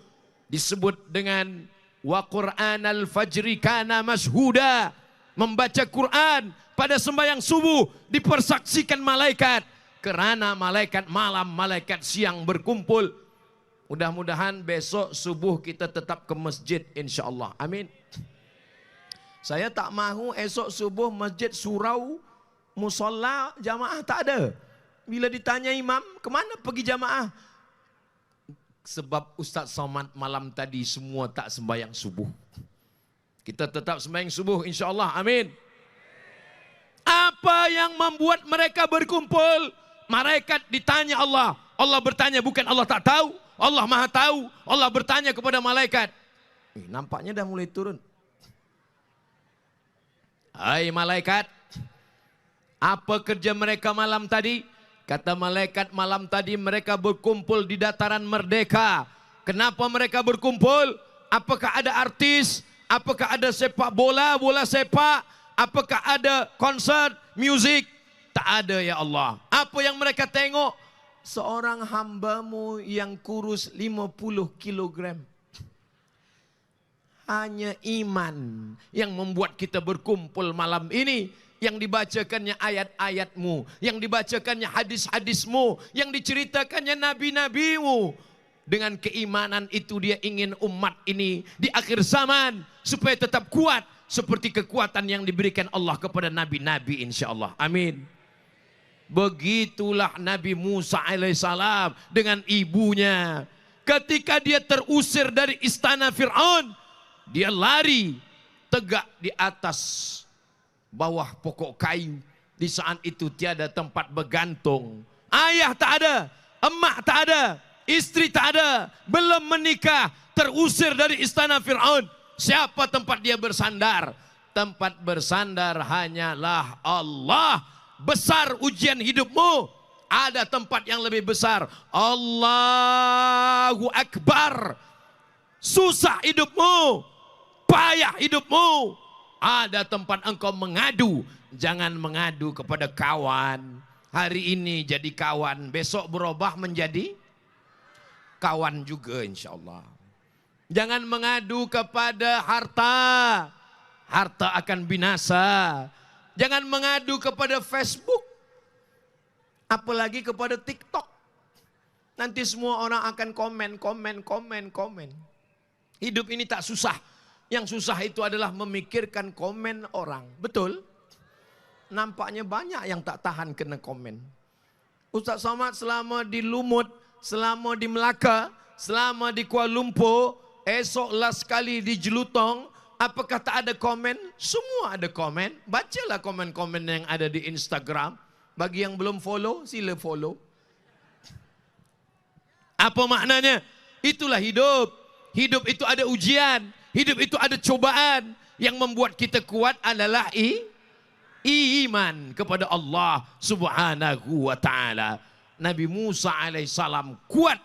[SPEAKER 1] disebut dengan wa Qur'anal fajri kana mashhuda. Membaca Quran pada sembahyang subuh dipersaksikan malaikat. Kerana malaikat malam, malaikat siang berkumpul. Mudah-mudahan besok subuh kita tetap ke masjid insya-Allah. Amin. Saya tak mahu esok subuh masjid surau, musolla, jamaah tak ada. Bila ditanya imam, kemana pergi jamaah? Sebab Ustaz Somad malam tadi semua tak sembahyang subuh. Kita tetap sembahyang subuh insya-Allah. Amin. Apa yang membuat mereka berkumpul? Malaikat ditanya Allah. Allah bertanya, bukan Allah tak tahu. Allah maha tahu. Allah bertanya kepada malaikat. Nampaknya dah mulai turun. Hai malaikat, apa kerja mereka malam tadi? Kata malaikat, malam tadi mereka berkumpul di dataran Merdeka. Kenapa mereka berkumpul? Apakah ada artis? Apakah ada sepak bola, bola sepak? Apakah ada konser, musik? Tak ada ya Allah. Apa yang mereka tengok? Seorang hambamu yang kurus 50 kilogram. Hanya iman yang membuat kita berkumpul malam ini. Yang dibacakannya ayat-ayatmu, yang dibacakannya hadis-hadismu, yang diceritakannya nabi-nabimu. Dengan keimanan itu dia ingin umat ini di akhir zaman supaya tetap kuat seperti kekuatan yang diberikan Allah kepada nabi-nabi insya-Allah. Amin. Begitulah Nabi Musa alaihissalam dengan ibunya. Ketika dia terusir dari istana Fir'aun, dia lari tegak di atas bawah pokok kayu. Di saat itu tiada tempat bergantung. Ayah tak ada, emak tak ada, istri tak ada, belum menikah, terusir dari istana Fir'aun. Siapa tempat dia bersandar? Tempat bersandar hanyalah Allah. Besar ujian hidupmu, ada tempat yang lebih besar. Allahu Akbar. Susah hidupmu, payah hidupmu, ada tempat engkau mengadu. Jangan mengadu kepada kawan. Hari ini jadi kawan, besok berubah menjadi kawan juga insya Allah. Jangan mengadu kepada harta. Harta akan binasa. Jangan mengadu kepada Facebook. Apalagi kepada TikTok. Nanti semua orang akan komen. Hidup ini tak susah. Yang susah itu adalah memikirkan komen orang. Betul? Nampaknya banyak yang tak tahan kena komen. Ustaz Somad selama di Lumut, selama di Melaka, selama di Kuala Lumpur, esok last kali di Jelutong, apakah tak ada komen? Semua ada komen. Bacalah komen-komen yang ada di Instagram. Bagi yang belum follow, sila follow. Apa maknanya? Itulah hidup. Hidup itu ada ujian. Hidup itu ada cobaan. Yang membuat kita kuat adalah iman kepada Allah subhanahu wa ta'ala. Nabi Musa alaihissalam kuat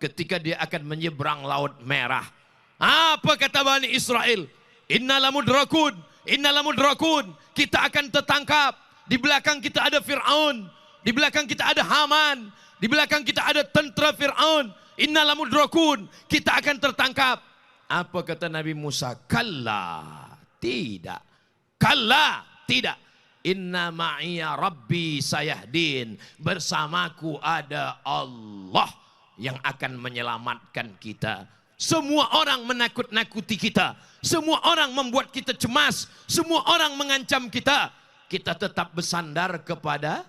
[SPEAKER 1] ketika dia akan menyeberang Laut Merah. Apa kata Bani Israel? Inna lamudrakun, inna lamudrakun. Kita akan tertangkap. Di belakang kita ada Fir'aun. Di belakang kita ada Haman. Di belakang kita ada tentera Fir'aun. Inna lamudrakun. Kita akan tertangkap. Apa kata Nabi Musa? Kalla. Tidak. Kalla. Tidak. Inna ma'iya rabbi sayahdin. Bersamaku ada Allah yang akan menyelamatkan kita. Semua orang menakut-nakuti kita. Semua orang membuat kita cemas. Semua orang mengancam kita. Kita tetap bersandar kepada,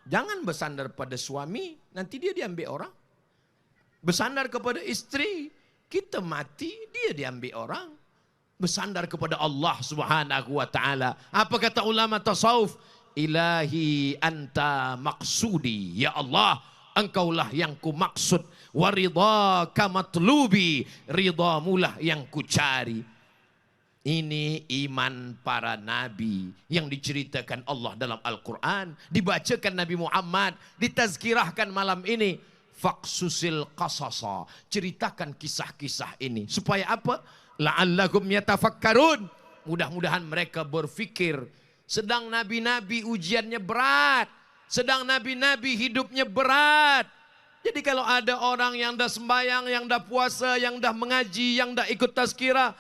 [SPEAKER 1] jangan bersandar pada suami, nanti dia diambil orang. Bersandar kepada istri, kita mati, dia diambil orang. Bersandar kepada Allah Subhanahu wa taala. Apa kata ulama tasawuf? Ilahi anta maksudi. Ya Allah, engkaulah yang ku maksud. Wa ridhaka matlubi. Ridhamulah yang ku cari. Ini iman para nabi yang diceritakan Allah dalam Al-Quran. Dibacakan Nabi Muhammad. Ditazkirahkan malam ini. Faqsusil qasasa. Ceritakan kisah-kisah ini. Supaya apa? La'allakum yatafakkarun. Mudah-mudahan mereka berfikir. Sedang nabi-nabi ujiannya berat. Sedang nabi-nabi hidupnya berat. Jadi kalau ada orang yang dah sembahyang, yang dah puasa, yang dah mengaji, yang dah ikut tazkirah.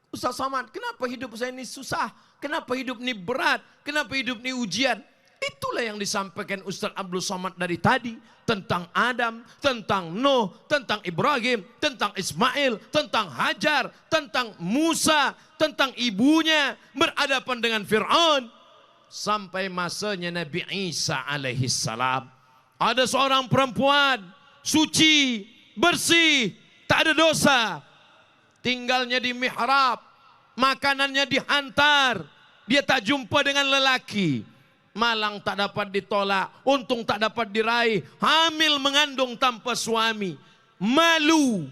[SPEAKER 1] Ustaz Somad, kenapa hidup saya ini susah? Kenapa hidup ini berat? Kenapa hidup ini ujian? Itulah yang disampaikan Ustaz Abdul Somad dari tadi. Tentang Adam, tentang Nuh, tentang Ibrahim, tentang Ismail, tentang Hajar, tentang Musa, tentang ibunya berhadapan dengan Fir'aun. Sampai masanya Nabi Isa alaihissalam. Ada seorang perempuan, suci, bersih, tak ada dosa. Tinggalnya di mihrab, makanannya dihantar. Dia tak jumpa dengan lelaki. Malang tak dapat ditolak, untung tak dapat diraih. Hamil mengandung tanpa suami. Malu.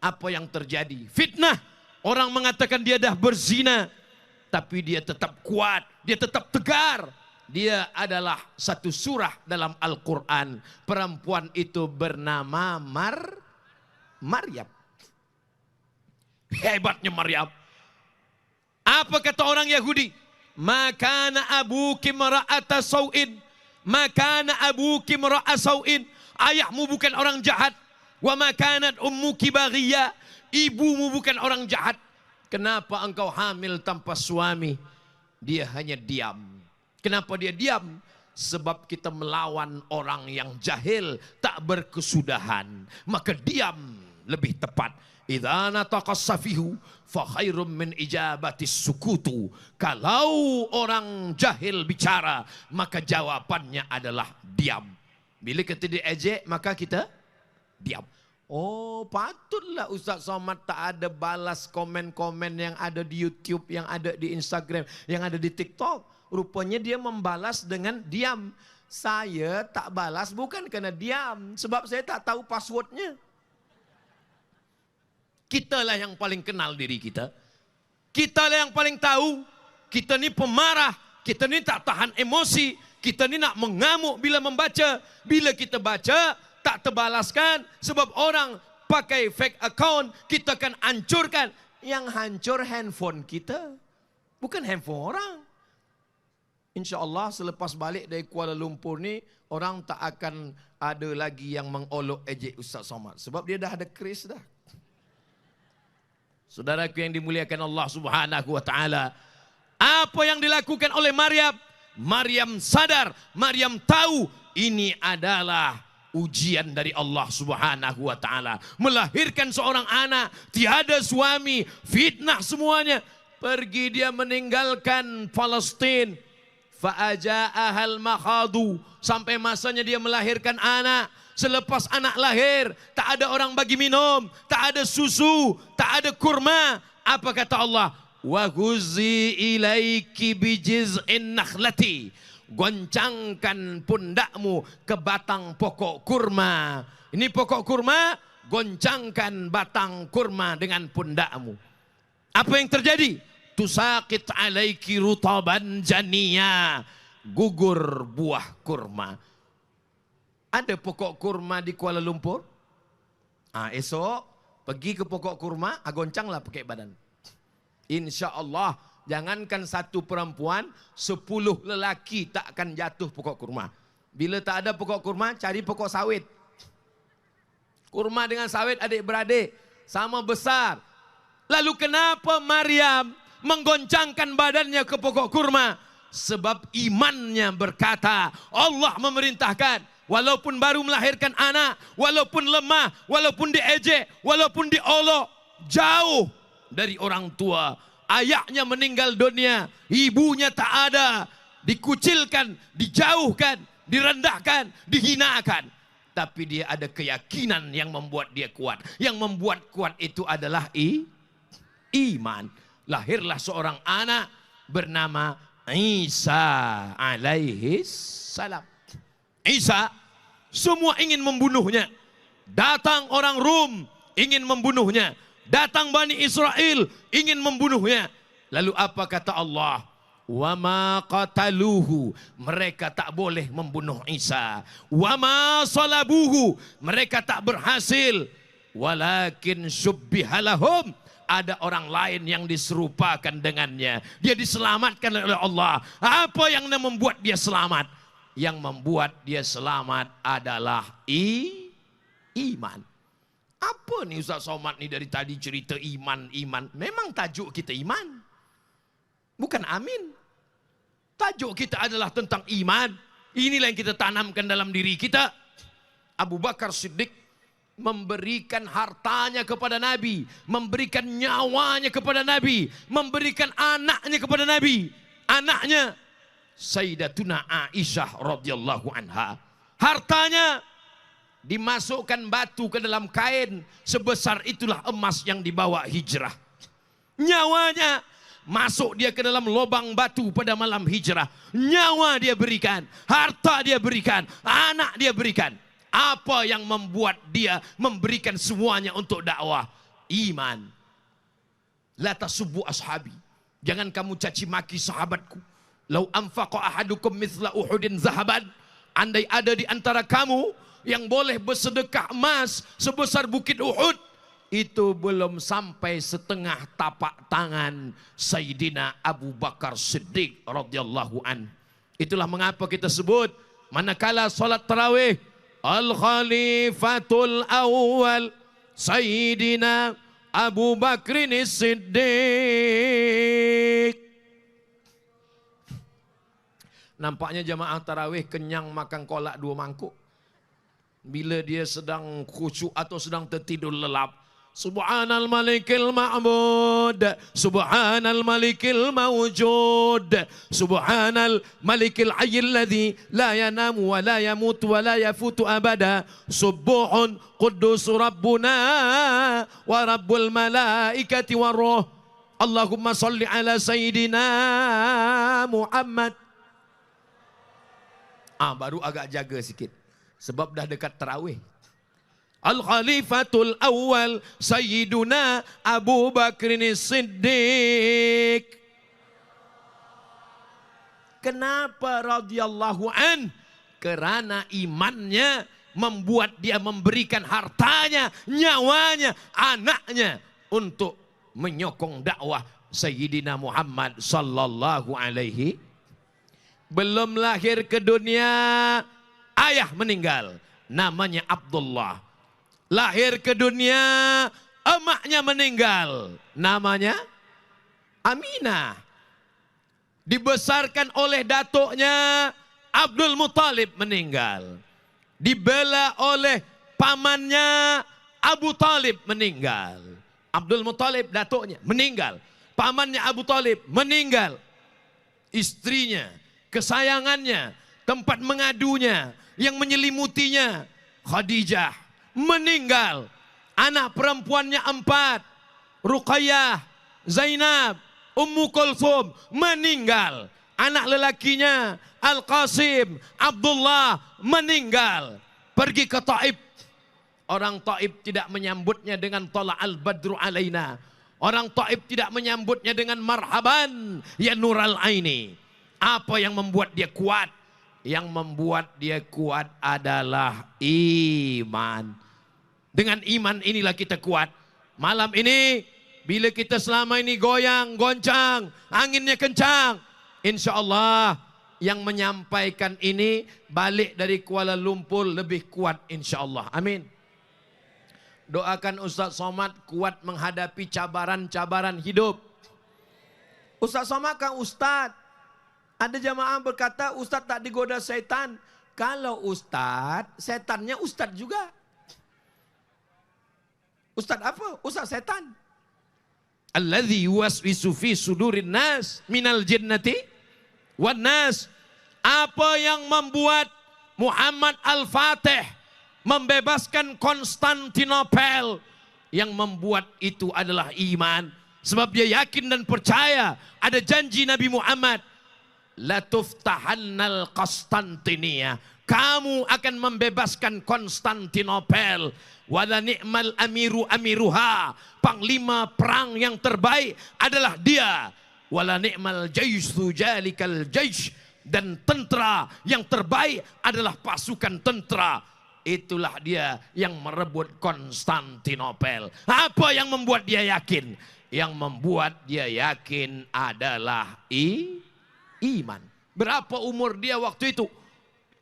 [SPEAKER 1] Apa yang terjadi? Fitnah. Orang mengatakan dia dah berzina. Tapi dia tetap kuat, dia tetap tegar. Dia adalah satu surah dalam Al-Quran. Perempuan itu bernama Maryam. Hebatnya Maryam. Apa kata orang Yahudi? Makana abuki mara'ata sawin. Makana abuki mara'a sawin. Ayahmu bukan orang jahat. Wa makanat ummuki baghiyya. Ibumu bukan orang jahat. Kenapa engkau hamil tanpa suami? Dia hanya diam. Kenapa dia diam? Sebab kita melawan orang yang jahil, tak berkesudahan. Maka diam lebih tepat. Idza nataqas safihu fa khairum min ijabatis sukutu. Kalau orang jahil bicara, maka jawabannya adalah diam. Bila kita diejek, maka kita diam. Oh, patutlah Ustaz Somad tak ada balas komen-komen yang ada di YouTube, yang ada di Instagram, yang ada di TikTok. Rupanya dia membalas dengan diam. Saya tak balas bukan karena diam, sebab saya tak tahu passwordnya. Kitalah yang paling kenal diri kita. Kitalah yang paling tahu. Kita ni pemarah. Kita ni tak tahan emosi. Kita ni nak mengamuk bila membaca. Bila kita baca, tak terbalaskan. Sebab orang pakai fake account, kita akan hancurkan. Yang hancur handphone kita. Bukan handphone orang. InsyaAllah selepas balik dari Kuala Lumpur ni, orang tak akan ada lagi yang mengolok ejek Ustaz Somad. Sebab dia dah ada kris dah. Saudaraku yang dimuliakan Allah Subhanahu wa taala, apa yang dilakukan oleh Maryam? Maryam sadar, Maryam tahu ini adalah ujian dari Allah Subhanahu wa taala. Melahirkan seorang anak, tiada suami, fitnah semuanya. Pergi dia meninggalkan Palestin. Fa'aja'ahal makhadu, sampai masanya dia melahirkan anak. Selepas anak lahir, tak ada orang bagi minum, tak ada susu, tak ada kurma. Apa kata Allah? Wa huzi ilaiki bijiz'in nakhlati. Goncangkan pundakmu ke batang pokok kurma. Ini pokok kurma, goncangkan batang kurma dengan pundakmu. Apa yang terjadi? Tusaqit alaiki rutaban janiya. gugur buah kurma. Ada pokok kurma di Kuala Lumpur? Esok pergi ke pokok kurma, goncanglah pakai badan. Insya Allah, jangankan satu perempuan, 10 lelaki tak akan jatuh pokok kurma. Bila tak ada pokok kurma, cari pokok sawit. Kurma dengan sawit adik-beradik sama besar. Lalu kenapa Maryam menggoncangkan badannya ke pokok kurma? Sebab imannya berkata, Allah memerintahkan, walaupun baru melahirkan anak, walaupun lemah, walaupun diejek, walaupun diolok, jauh dari orang tua. Ayahnya meninggal dunia, ibunya tak ada, dikucilkan, dijauhkan, direndahkan, dihinakan. Tapi dia ada keyakinan yang membuat dia kuat. Yang membuat kuat itu adalah iman. Lahirlah seorang anak bernama Isa alaihi salam. Isa, semua ingin membunuhnya. Datang orang Rum ingin membunuhnya. Datang Bani Israel ingin membunuhnya. Lalu apa kata Allah? Wa ma qataluhu, mereka tak boleh membunuh Isa. Wa ma salabuhu, mereka tak berhasil. Walakin syubbihalahum, ada orang lain yang diserupakan dengannya. Dia diselamatkan oleh Allah. Apa yang membuat dia selamat? Yang membuat dia selamat adalah iman. Apa nih Ustaz Somad nih dari tadi cerita iman. Memang tajuk kita iman. Bukan amin. Tajuk kita adalah tentang iman. Inilah yang kita tanamkan dalam diri kita. Abu Bakar Siddiq memberikan hartanya kepada Nabi, memberikan nyawanya kepada Nabi, memberikan anaknya kepada Nabi. Anaknya Sayyidatuna Aisyah radhiyallahu anha. Hartanya dimasukkan batu ke dalam kain, sebesar itulah emas yang dibawa hijrah. Nyawanya masuk dia ke dalam lubang batu pada malam hijrah. Nyawa dia berikan, harta dia berikan, anak dia berikan. Apa yang membuat dia memberikan semuanya untuk dakwah? Iman. La tasubbu ashabi, jangan kamu caci maki sahabatku. Lau anfaqa ahadukum mithla Uhudin zahaban, andai ada di antara kamu yang boleh bersedekah emas sebesar bukit Uhud, itu belum sampai setengah tapak tangan Sayyidina Abu Bakar Siddiq radhiyallahu an. Itulah mengapa kita sebut manakala salat tarawih, Al-Khalifatul Awwal Sayyidina Abu Bakrin Siddiq. Nampaknya jamaah tarawih kenyang makan kolak 2 mangkuk. Bila dia sedang khusyuk atau sedang tertidur lelap, Subhanal Malikil Ma'bud, Subhanal Malikil Mawjud, Subhanal Malikil Hayyil Ladzi la yanamu wa la yamut wa la yafutu abada, Subuhun Quddus Rabbuna wa Rabbul Malaikati wa Ruh. Allahumma salli ala Sayyidina Muhammad. Baru agak jaga sikit sebab dah dekat tarawih. Al-Khalifatul Awwal Sayyiduna Abu Bakrin Siddiq. Kenapa radhiyallahu an? Kerana imannya membuat dia memberikan hartanya, nyawanya, anaknya untuk menyokong dakwah Sayyidina Muhammad sallallahu alaihi. Belum lahir ke dunia, ayah meninggal, namanya Abdullah. Lahir ke dunia, emaknya meninggal, namanya Aminah. Dibesarkan oleh datuknya, Abdul Muttalib meninggal. Dibela oleh pamannya, Abu Talib meninggal. Abdul Muttalib datuknya meninggal, pamannya Abu Talib meninggal. Istrinya, kesayangannya, tempat mengadunya, yang menyelimutinya, Khadijah meninggal. Anak perempuannya 4, Ruqayyah, Zainab, Ummu Kulthum meninggal. Anak lelakinya Al-Qasim, Abdullah meninggal. Pergi ke Taif. Orang Taif tidak menyambutnya dengan Tala'al Badru alaina. Orang Taif tidak menyambutnya dengan marhaban ya Nural Aini. Apa yang membuat dia kuat? Yang membuat dia kuat adalah iman. Dengan iman inilah kita kuat. Malam ini, bila kita selama ini goyang, goncang, anginnya kencang, insya Allah yang menyampaikan ini balik dari Kuala Lumpur lebih kuat insya Allah. Amin. Doakan Ustaz Somad kuat menghadapi cabaran-cabaran hidup. Ustaz Somad kan Ustaz. Ada jamaah berkata Ustaz tak digoda setan. Kalau Ustaz, setannya Ustaz juga. Ustaz apa? Ustaz setan. Alladzi yuwaswisu fi sudurin nas minal jinnati wan nas. Apa yang membuat Muhammad Al-Fatih membebaskan Konstantinopel? Yang membuat itu adalah iman. Sebab dia yakin dan percaya ada janji Nabi Muhammad. Latuftahannal Konstantinia. Kamu akan membebaskan Konstantinopel. Wala ni'mal amiru amiruha. Panglima perang yang terbaik adalah dia. Wala ni'mal jaysu jalikal jaysh. Dan tentera yang terbaik adalah pasukan tentera. Itulah dia yang merebut Konstantinopel. Apa yang membuat dia yakin? Yang membuat dia yakin adalah iman. Berapa umur dia waktu itu?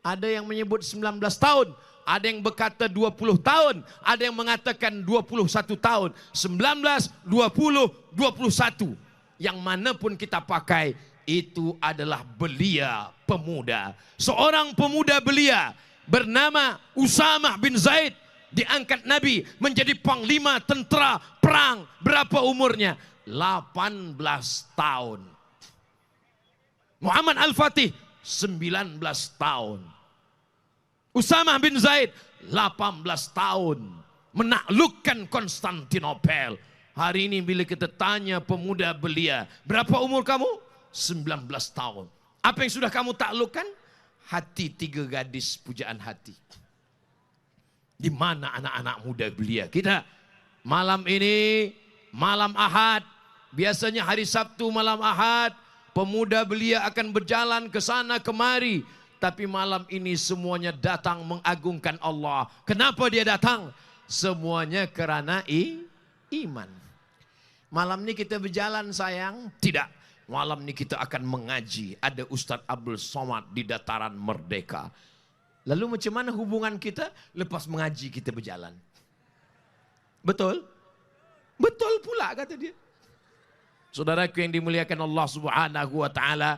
[SPEAKER 1] Ada yang menyebut 19 tahun. Ada yang berkata 20 tahun. Ada yang mengatakan 21 tahun. 19, 20, 21. Yang mana pun kita pakai, itu adalah belia pemuda. Seorang pemuda belia bernama Usamah bin Zaid. Diangkat Nabi menjadi panglima tentera perang. Berapa umurnya? 18 tahun. Muhammad Al-Fatih 19 tahun. Usamah bin Zaid 18 tahun. Menaklukkan Konstantinopel. Hari ini bila kita tanya pemuda belia, berapa umur kamu? 19 tahun. Apa yang sudah kamu taklukkan? Hati 3 gadis pujaan hati. Di mana anak-anak muda belia kita? Malam ini, malam Ahad. Biasanya hari Sabtu malam Ahad, pemuda belia akan berjalan ke sana kemari. Tapi malam ini semuanya datang mengagungkan Allah. Kenapa dia datang? Semuanya kerana iman. Malam ini kita berjalan sayang? Tidak. Malam ini kita akan mengaji. Ada Ustaz Abdul Somad di Dataran Merdeka. Lalu macam mana hubungan kita? Lepas mengaji kita berjalan. Betul? Betul pula kata dia. Saudaraku yang dimuliakan Allah Subhanahu wa taala,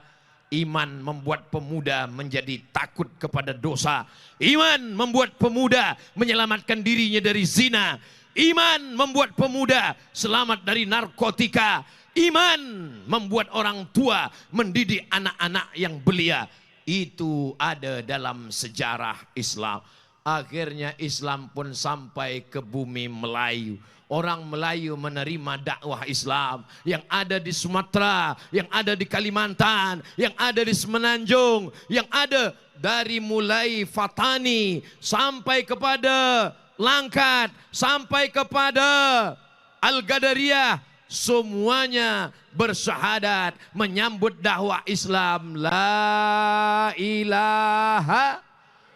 [SPEAKER 1] iman membuat pemuda menjadi takut kepada dosa. Iman membuat pemuda menyelamatkan dirinya dari zina. Iman membuat pemuda selamat dari narkotika. Iman membuat orang tua mendidik anak-anak yang belia. Itu ada dalam sejarah Islam. Akhirnya Islam pun sampai ke bumi Melayu. Orang Melayu menerima dakwah Islam yang ada di Sumatera, yang ada di Kalimantan, yang ada di Semenanjung, yang ada dari mulai Fatani sampai kepada Langkat, sampai kepada Al-Gadariyah. Semuanya bersyahadat menyambut dakwah Islam. La ilaha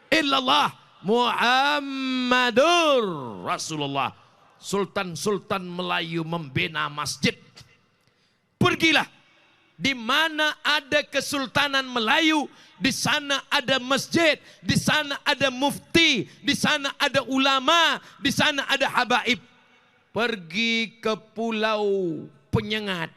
[SPEAKER 1] illallah Muhammadur Rasulullah. Sultan-sultan Melayu membina masjid. Pergilah. Di mana ada Kesultanan Melayu, di sana ada masjid, di sana ada mufti, di sana ada ulama, di sana ada habaib. Pergi ke Pulau Penyengat.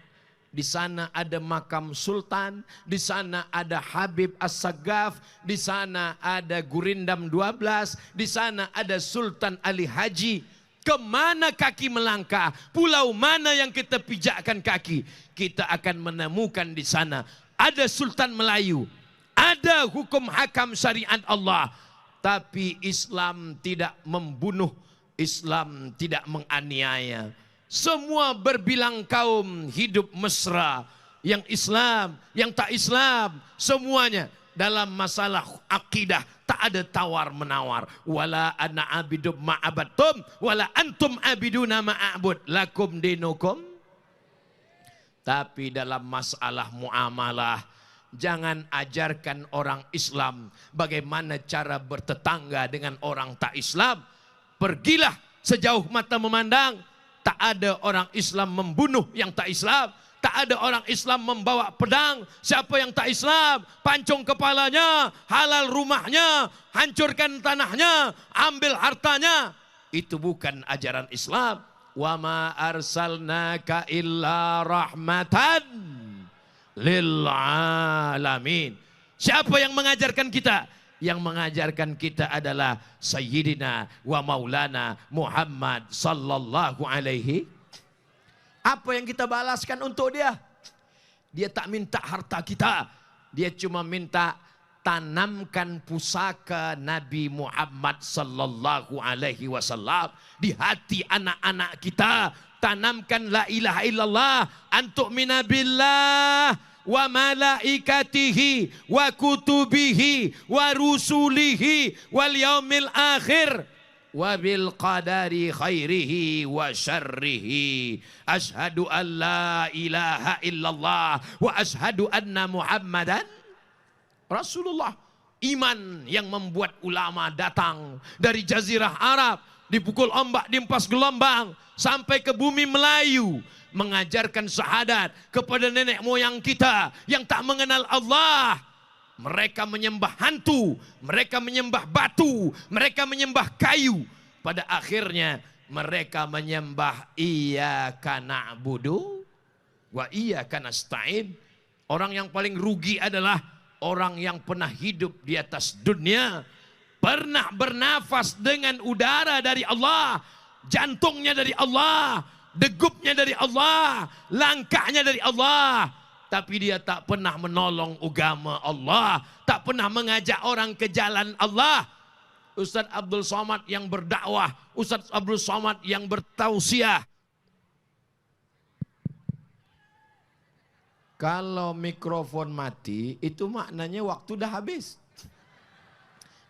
[SPEAKER 1] Di sana ada makam sultan, di sana ada Habib As-Sagaf, di sana ada Gurindam 12, di sana ada Sultan Ali Haji. Kemana kaki melangkah? Pulau mana yang kita pijakkan kaki? Kita akan menemukan di sana ada Sultan Melayu, ada hukum hakam syariat Allah. Tapi Islam tidak membunuh, Islam tidak menganiaya. Semua berbilang kaum hidup mesra. Yang Islam, yang tak Islam, semuanya dalam masalah akidah tak ada tawar menawar. Wala ana abidum ma'abattum wala antum abiduna ma'abud lakum dinukum. Tapi dalam masalah muamalah, Jangan ajarkan orang Islam bagaimana cara bertetangga dengan orang tak Islam. Pergilah sejauh mata memandang. Tak ada orang Islam membunuh yang tak Islam. Tak ada orang Islam membawa pedang. Siapa yang tak Islam, pancung kepalanya, halal rumahnya, hancurkan tanahnya, ambil hartanya. Itu bukan ajaran Islam. Wa ma arsalnaka illa rahmatan lil alamin. Siapa yang mengajarkan kita? Yang mengajarkan kita adalah Sayyidina wa Maulana Muhammad sallallahu alaihi. Apa yang kita balaskan untuk dia? Dia tak minta harta kita. Dia cuma minta tanamkan pusaka Nabi Muhammad sallallahu alaihi wasallam di hati anak-anak kita. Tanamkan la ilaha illallah antu'mina billah wa malaikatihi wa kutubihi wa rusulihi wal yaumil akhir wa bil qadari khairihi wa syarrihi. Ashhadu an la ilaha illallah wa ashhadu anna Muhammadan Rasulullah. Iman yang membuat ulama datang dari jazirah Arab, dipukul ombak, diempas gelombang sampai ke bumi Melayu, mengajarkan syahadat kepada nenek moyang kita yang tak mengenal Allah. Mereka menyembah hantu, mereka menyembah batu, mereka menyembah kayu. Pada akhirnya mereka menyembah iyyaka na'budu wa iyyaka nasta'in. Orang yang paling rugi adalah orang yang pernah hidup di atas dunia, pernah bernafas dengan udara dari Allah, jantungnya dari Allah, degupnya dari Allah, langkahnya dari Allah. Tapi dia tak pernah menolong agama Allah, tak pernah mengajak orang ke jalan Allah. Ustaz Abdul Somad yang berdakwah, Ustaz Abdul Somad yang bertausiah. Kalau mikrofon mati, itu maknanya waktu dah habis.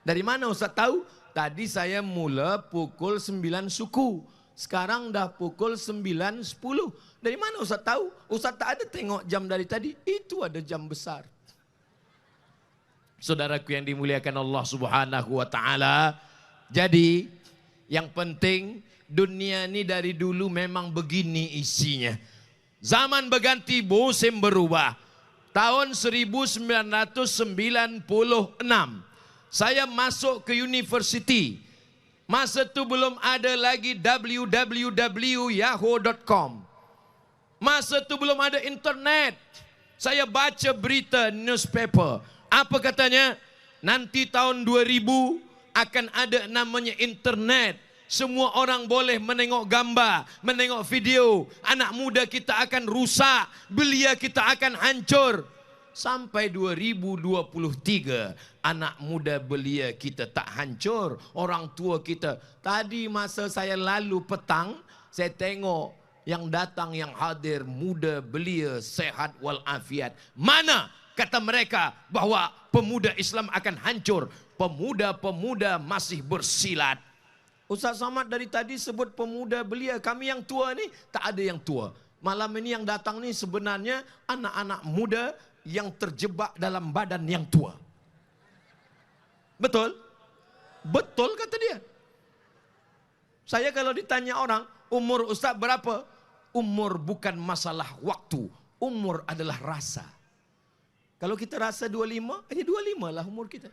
[SPEAKER 1] Dari mana Ustaz tahu? Tadi saya mula pukul 9 suku. Sekarang dah pukul 9.10. Dari mana Ustaz tahu? Ustaz tak ada tengok jam dari tadi. Itu ada jam besar. Saudaraku yang dimuliakan Allah Subhanahu wa taala. Jadi yang penting dunia ini dari dulu memang begini isinya. Zaman berganti, musim berubah. Tahun 1996 saya masuk ke university. Masa itu belum ada lagi www.yahoo.com. Masa itu belum ada internet. Saya baca berita newspaper. Apa katanya? Nanti tahun 2000 akan ada namanya internet. Semua orang boleh menengok gambar, menengok video. Anak muda kita akan rusak, belia kita akan hancur. Sampai 2023, anak muda belia kita tak hancur. Orang tua kita. Tadi masa saya lalu petang, saya tengok yang datang, yang hadir, muda belia, sehat walafiat. Mana kata mereka bahwa pemuda Islam akan hancur? Pemuda-pemuda masih bersilat. Ustaz Somad dari tadi sebut pemuda belia. Kami yang tua ni tak ada yang tua. Malam ini yang datang ni sebenarnya anak-anak muda yang terjebak dalam badan yang tua. Betul? Betul kata dia. Saya kalau ditanya orang, umur Ustaz berapa? Umur bukan masalah waktu. Umur adalah rasa. Kalau kita rasa 25, hanya 25 lah umur kita.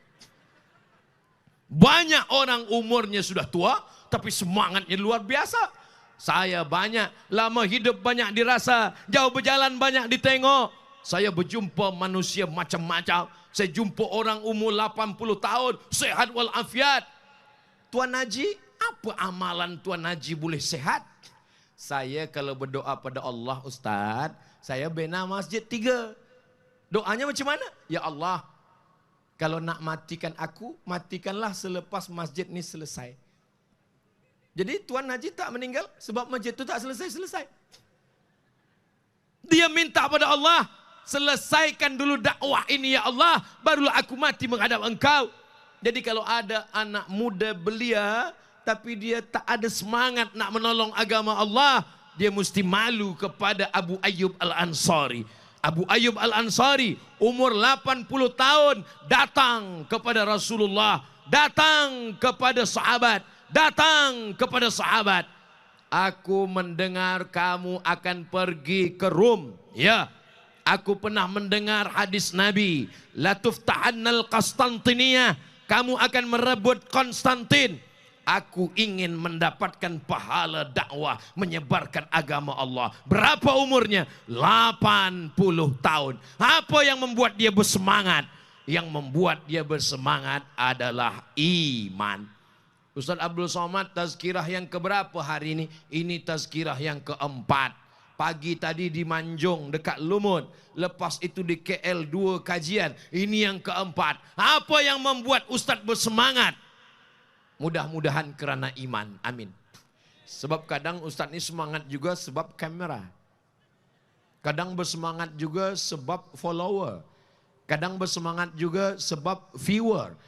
[SPEAKER 1] Banyak orang umurnya sudah tua, tapi semangatnya luar biasa. Saya banyak, lama hidup banyak dirasa, jauh berjalan banyak ditengok. Saya berjumpa manusia macam-macam. Saya jumpa orang umur 80 tahun, sehat walafiat. Tuan Haji, apa amalan Tuan Haji boleh sehat? Saya kalau berdoa pada Allah Ustaz, saya bina masjid 3. Doanya macam mana? Ya Allah, kalau nak matikan aku, matikanlah selepas masjid ni selesai. Jadi Tuan Haji tak meninggal sebab masjid itu tak selesai-selesai. Dia minta pada Allah, selesaikan dulu dakwah ini ya Allah, barulah aku mati menghadap engkau. Jadi kalau ada anak muda belia, tapi dia tak ada semangat nak menolong agama Allah, dia mesti malu kepada Abu Ayyub Al-Ansari. Abu Ayyub Al-Ansari umur 80 tahun datang kepada Rasulullah, datang kepada sahabat. Aku mendengar kamu akan pergi ke Rum. Ya, aku pernah mendengar hadis Nabi, la tuftahannal Qastantiniyah, kamu akan merebut Konstantin. Aku ingin mendapatkan pahala dakwah menyebarkan agama Allah. Berapa umurnya? 80 tahun. Apa yang membuat dia bersemangat? Yang membuat dia bersemangat adalah iman. Ustaz Abdul Somad, tazkirah yang keberapa hari ini? Ini tazkirah yang keempat. Pagi tadi di Manjung dekat Lumut. Lepas itu di KL 2 kajian. Ini yang keempat. Apa yang membuat Ustaz bersemangat? Mudah-mudahan kerana iman. Amin. Sebab kadang Ustaz ini semangat juga sebab kamera. Kadang bersemangat juga sebab follower. Kadang bersemangat juga sebab viewer.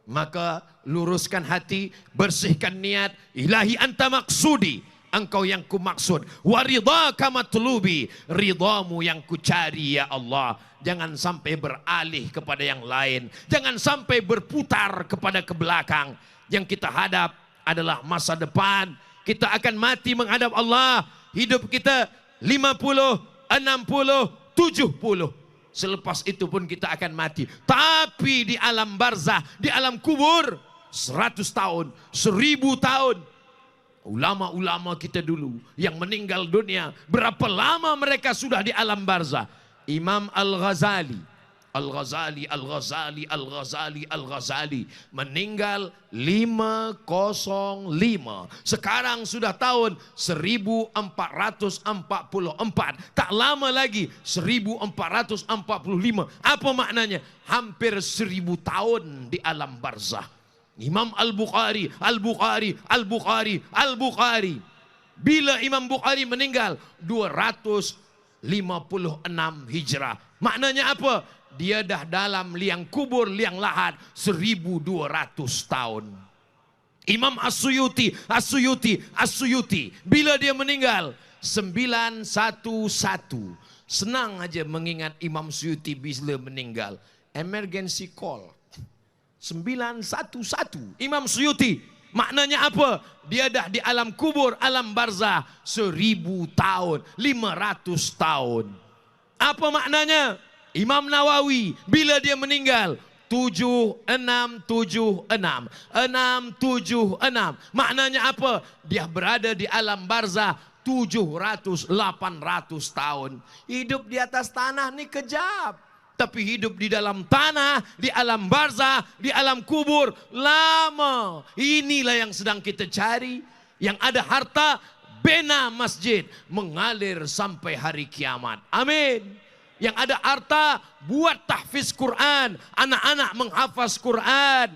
[SPEAKER 1] Maka luruskan hati, bersihkan niat. Ilahi anta maksudi, engkau yang ku maksud. Waridhaka matlubi, ridhamu yang ku cari ya Allah. Jangan sampai beralih kepada yang lain. Jangan sampai berputar kepada ke belakang. Yang kita hadap adalah masa depan. Kita akan mati menghadap Allah. Hidup kita 50, 60, 70. Selepas itu pun kita akan mati. Tapi di alam barzah, di alam kubur, 100 tahun, 1000 tahun. Ulama-ulama kita dulu yang meninggal dunia, berapa lama mereka sudah di alam barzah? Imam Al-Ghazali meninggal 505. Sekarang sudah tahun 1444. Tak lama lagi 1445. Apa maknanya? Hampir 1000 tahun di alam barzah. Imam Al-Bukhari. Bila Imam Bukhari meninggal 256 Hijrah. Maknanya apa? Dia dah dalam liang kubur, liang lahat 1200 tahun. Imam As-Suyuti. Bila dia meninggal 911. Senang aja mengingat Imam Suyuti bila meninggal. Emergency call 911. Imam Suyuti. Maknanya apa? Dia dah di alam kubur, alam barzah 1000 tahun, 500 tahun. Apa maknanya? Imam Nawawi bila dia meninggal 7676. Maknanya apa? Dia berada di alam barzah 700-800 tahun. Hidup di atas tanah ni kejap. Tapi hidup di dalam tanah, di alam barzah, di alam kubur lama. Inilah yang sedang kita cari. Yang ada harta, bina masjid, mengalir sampai hari kiamat. Amin. Yang ada harta, buat tahfiz Quran. Anak-anak menghafaz Quran.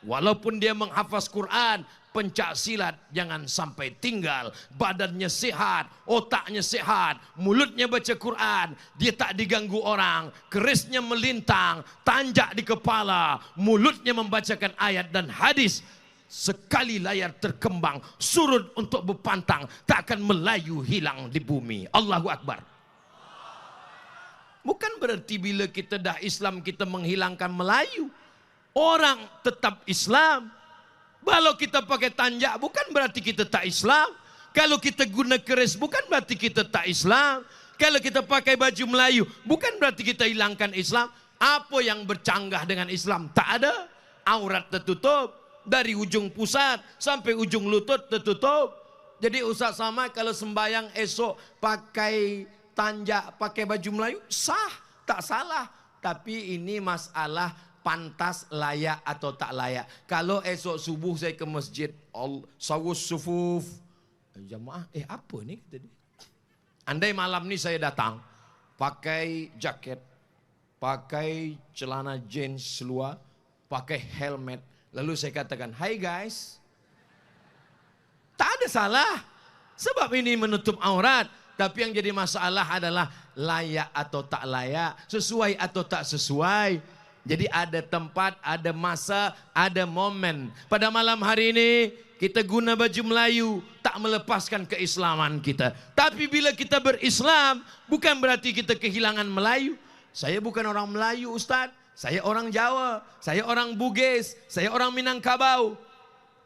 [SPEAKER 1] Walaupun dia menghafaz Quran, pencak silat jangan sampai tinggal. Badannya sehat, otaknya sehat, mulutnya baca Quran. Dia tak diganggu orang, kerisnya melintang, tanjak di kepala, mulutnya membacakan ayat dan hadis. Sekali layar terkembang, surut untuk berpantang, tak akan melayu hilang di bumi. Allahu Akbar. Bukan berarti bila kita dah Islam kita menghilangkan Melayu. Orang tetap Islam. Kalau kita pakai tanjak bukan berarti kita tak Islam. Kalau kita guna keris bukan berarti kita tak Islam. Kalau kita pakai baju Melayu bukan berarti kita hilangkan Islam. Apa yang bercanggah dengan Islam? Tak ada. Aurat tertutup. Dari ujung pusat sampai ujung lutut tertutup. Jadi Ustaz Samad kalau sembayang esok pakai tanjak, pakai baju Melayu, sah, tak salah. Tapi ini masalah pantas, layak atau tak layak. Kalau esok subuh saya ke masjid, sawus sufuf, jamaah, apa ni? Andai malam ni saya datang, pakai jaket, pakai celana jeans seluar, pakai helmet, lalu saya katakan, hai guys, tak ada salah. Sebab ini menutup aurat. Tapi yang jadi masalah adalah layak atau tak layak, sesuai atau tak sesuai. Jadi ada tempat, ada masa, ada momen. Pada malam hari ini kita guna baju Melayu, tak tak melepaskan keislaman kita. Tapi bila kita berislam, bukan berarti kita kehilangan Melayu. Saya bukan orang Melayu, Ustaz. Saya orang Jawa, saya orang Bugis, saya orang Minangkabau.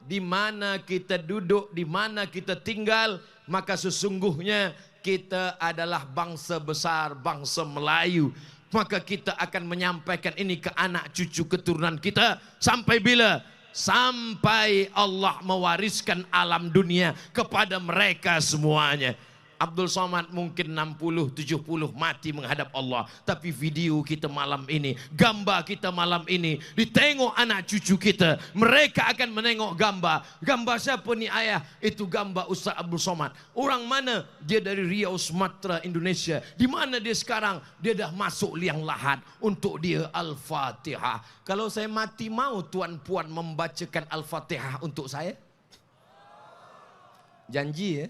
[SPEAKER 1] Di mana kita duduk, di mana kita tinggal, maka sesungguhnya kita adalah bangsa besar, bangsa Melayu. Maka kita akan menyampaikan ini ke anak cucu keturunan kita. Sampai bila? Sampai Allah mewariskan alam dunia kepada mereka semuanya. Abdul Somad mungkin 60, 70 mati menghadap Allah. Tapi video kita malam ini, gambar kita malam ini, ditengok anak cucu kita. Mereka akan menengok gambar. Gambar siapa ni ayah? Itu gambar Ustaz Abdul Somad. Orang mana? Dia dari Riau, Sumatera, Indonesia. Di mana dia sekarang? Dia dah masuk liang lahat. Untuk dia Al-Fatihah. Kalau saya mati, mau tuan-puan membacakan Al-Fatihah untuk saya? Janji ya?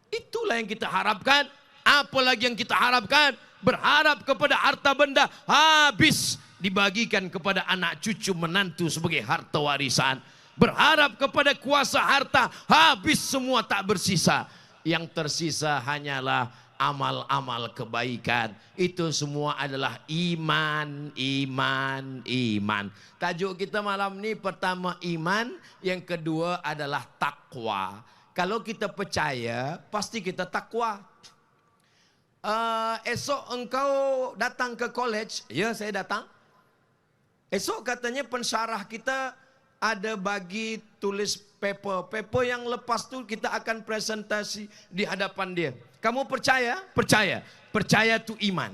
[SPEAKER 1] Itulah yang kita harapkan. Apa lagi yang kita harapkan? Berharap kepada harta benda habis dibagikan kepada anak cucu menantu sebagai harta warisan. Berharap kepada kuasa harta habis semua tak bersisa. Yang tersisa hanyalah amal-amal kebaikan. Itu semua adalah iman, iman, iman. Tajuk kita malam ni pertama iman, yang kedua adalah takwa. Kalau kita percaya, pasti kita takwa. Esok engkau datang ke college. Ya, saya datang. Esok katanya pensyarah kita ada bagi tulis paper. Paper yang lepas tu kita akan presentasi di hadapan dia. Kamu percaya? Percaya. Percaya tu iman.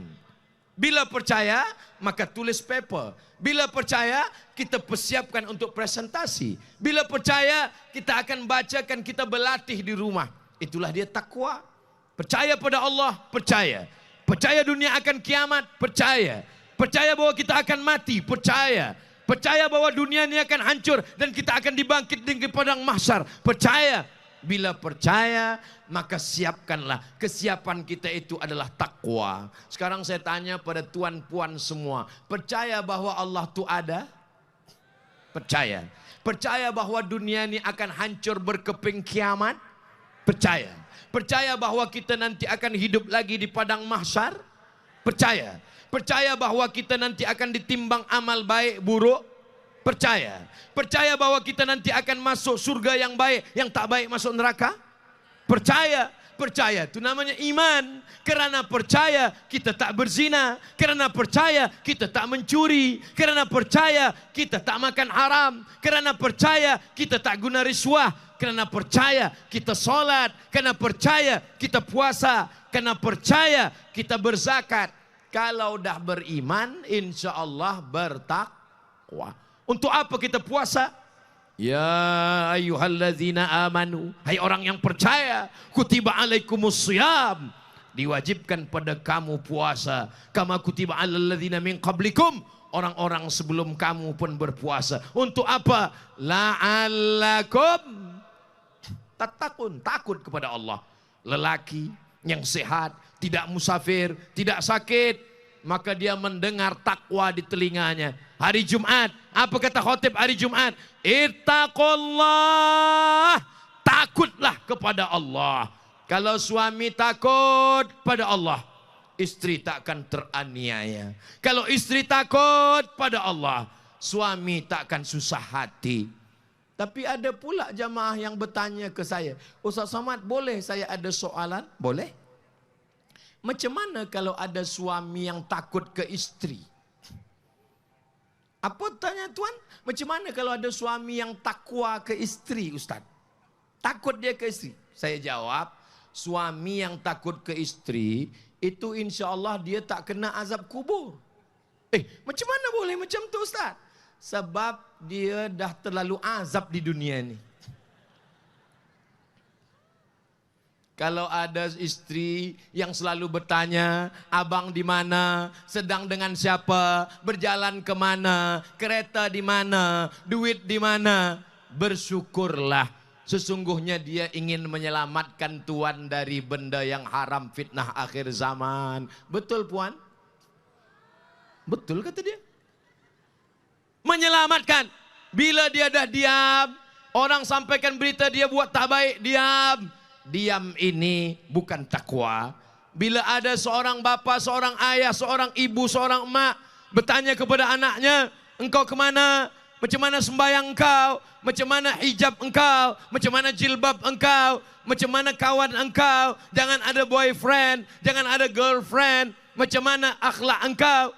[SPEAKER 1] Bila percaya, maka tulis paper. Bila percaya, kita persiapkan untuk presentasi. Bila percaya, kita akan bacakan, kita berlatih di rumah. Itulah dia takwa. Percaya pada Allah, percaya. Percaya dunia akan kiamat, percaya. Percaya bahwa kita akan mati, percaya. Percaya bahwa dunia ini akan hancur dan kita akan dibangkit di padang mahsyar, percaya. Bila percaya, maka siapkanlah. Kesiapan kita itu adalah takwa. Sekarang saya tanya pada tuan-puan semua. Percaya bahwa Allah itu ada? Percaya. Percaya bahwa dunia ini akan hancur berkeping kiamat? Percaya. Percaya bahwa kita nanti akan hidup lagi di padang mahsyar? Percaya. Percaya bahwa kita nanti akan ditimbang amal baik buruk? Percaya. Percaya bahwa kita nanti akan masuk surga yang baik, yang tak baik masuk neraka? Percaya. Percaya itu namanya iman. Kerana percaya kita tak berzina. Kerana percaya kita tak mencuri. Kerana percaya kita tak makan haram. Kerana percaya kita tak guna riswah. Kerana percaya kita solat. Kerana percaya kita puasa. Kerana percaya kita berzakat. Kalau dah beriman, insya Allah bertakwa. Untuk apa kita puasa? Ya ayyuhallazina amanu, hai orang yang percaya, kutiba alaikumus syiyam, diwajibkan pada kamu puasa, kama kutiba alal ladzina min qablikum, orang-orang sebelum kamu pun berpuasa. Untuk apa? La'allakum tattaqun, takut kepada Allah. Lelaki yang sehat, tidak musafir, tidak sakit, maka dia mendengar takwa di telinganya. Hari Jumat, apa kata khotib hari Jumat? Ittaqullah, takutlah kepada Allah. Kalau suami takut pada Allah, istri takkan teraniaya. Kalau istri takut pada Allah, suami takkan susah hati. Tapi ada pula jamaah yang bertanya ke saya, Ustaz Somad, boleh saya ada soalan? Boleh. Macam mana kalau ada suami yang takut ke istri? Apa tanya tuan? Macam mana kalau ada suami yang takwa ke istri, Ustaz? Takut dia ke istri? Saya jawab, suami yang takut ke istri, itu insya Allah dia tak kena azab kubur. Macam mana boleh macam tu, Ustaz? Sebab dia dah terlalu azab di dunia ni. Kalau ada istri yang selalu bertanya, abang di mana, sedang dengan siapa, berjalan ke mana, kereta di mana, duit di mana, bersyukurlah. Sesungguhnya dia ingin menyelamatkan tuan dari benda yang haram, fitnah akhir zaman. Betul puan? Betul kata dia. Menyelamatkan. Bila dia dah diam, Orang sampaikan berita dia buat tak baik, diam. Diam ini bukan takwa. Bila ada seorang bapa, seorang ayah, seorang ibu, seorang emak bertanya kepada anaknya, engkau kemana? Macam mana sembahyang engkau? Macam mana hijab engkau? Macam mana jilbab engkau? Macam mana kawan engkau? Jangan ada boyfriend, jangan ada girlfriend. Macam mana akhlak engkau?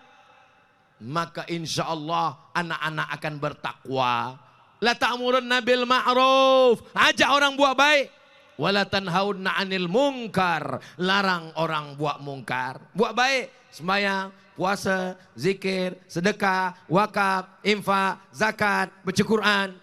[SPEAKER 1] Maka insya Allah anak-anak akan bertakwa. La ta'murunna bil ma'ruf, ajak orang buat baik. Wala tanhauna 'anil munkar, larang orang buat mungkar. Buat baik, sembahyang, puasa, zikir, sedekah, wakaf, infak, zakat, baca Quran.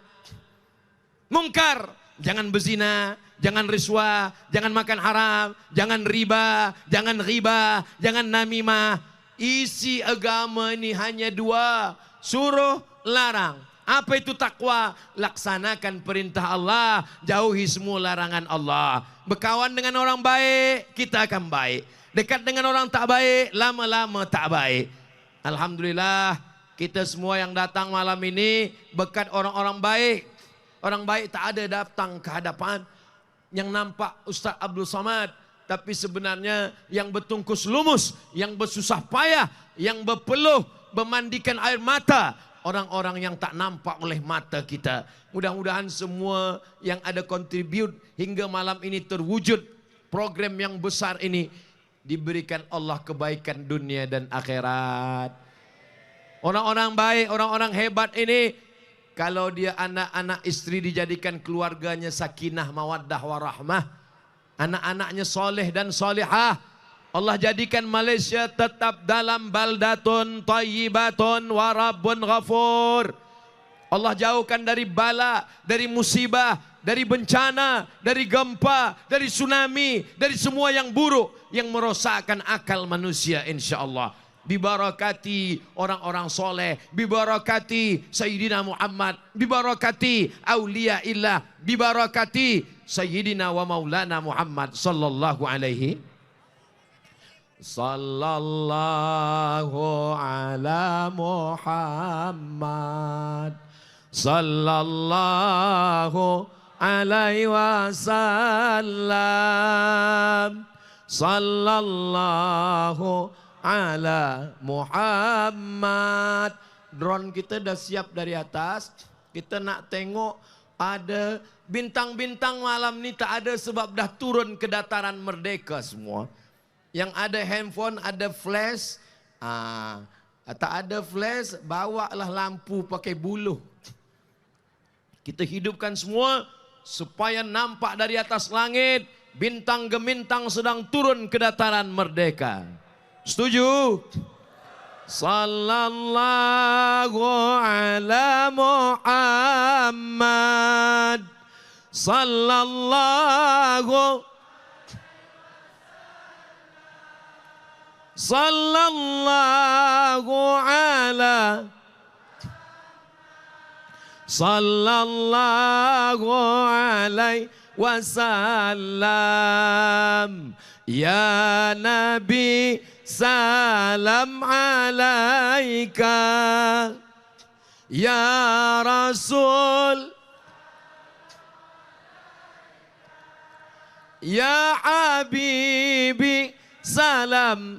[SPEAKER 1] Mungkar, jangan berzina, jangan riswah, jangan makan haram, jangan riba, jangan ghibah, jangan namimah. Isi agama ini hanya dua, suruh, larang. Apa itu takwa? Laksanakan perintah Allah, jauhi semua larangan Allah. Berkawan dengan orang baik, kita akan baik. Dekat dengan orang tak baik, lama-lama tak baik. Alhamdulillah, kita semua yang datang malam ini berkat orang-orang baik. Orang baik tak ada datang ke hadapan. Yang nampak Ustaz Abdul Samad, tapi sebenarnya yang bertungkus lumus, yang bersusah payah, yang berpeluh, memandikan air mata, orang-orang yang tak nampak oleh mata kita. Mudah-mudahan semua yang ada kontribut hingga malam ini terwujud program yang besar ini, diberikan Allah kebaikan dunia dan akhirat. Orang-orang baik, orang-orang hebat ini, kalau dia anak-anak istri dijadikan keluarganya sakinah, mawaddah, warahmah. Anak-anaknya soleh dan solihah. Allah jadikan Malaysia tetap dalam baldatun tayyibatun wa rabbun ghafur. Allah jauhkan dari bala, dari musibah, dari bencana, dari gempa, dari tsunami, dari semua yang buruk yang merosakkan akal manusia insya-Allah. Bibarakati orang-orang soleh, bibarakati Sayyidina Muhammad, bibarakati awliya illah, bibarakati Sayyidina wa Maulana Muhammad sallallahu alaihi sallallahu ala Muhammad sallallahu alaihi wasallam sallallahu ala Muhammad. Drone kita dah siap dari atas. Kita nak tengok ada bintang-bintang malam ni tak ada sebab dah turun ke dataran merdeka semua. Yang ada handphone, ada flash. Tak ada flash, bawalah lampu pakai buluh. Kita hidupkan semua supaya nampak dari atas langit bintang gemintang sedang turun ke dataran merdeka. Setuju? Sallallahu ala Muhammad sallallahu ala sallallahu alaihi wasallam. Ya Nabi salam alaika, ya Rasul, ya Habibi salam,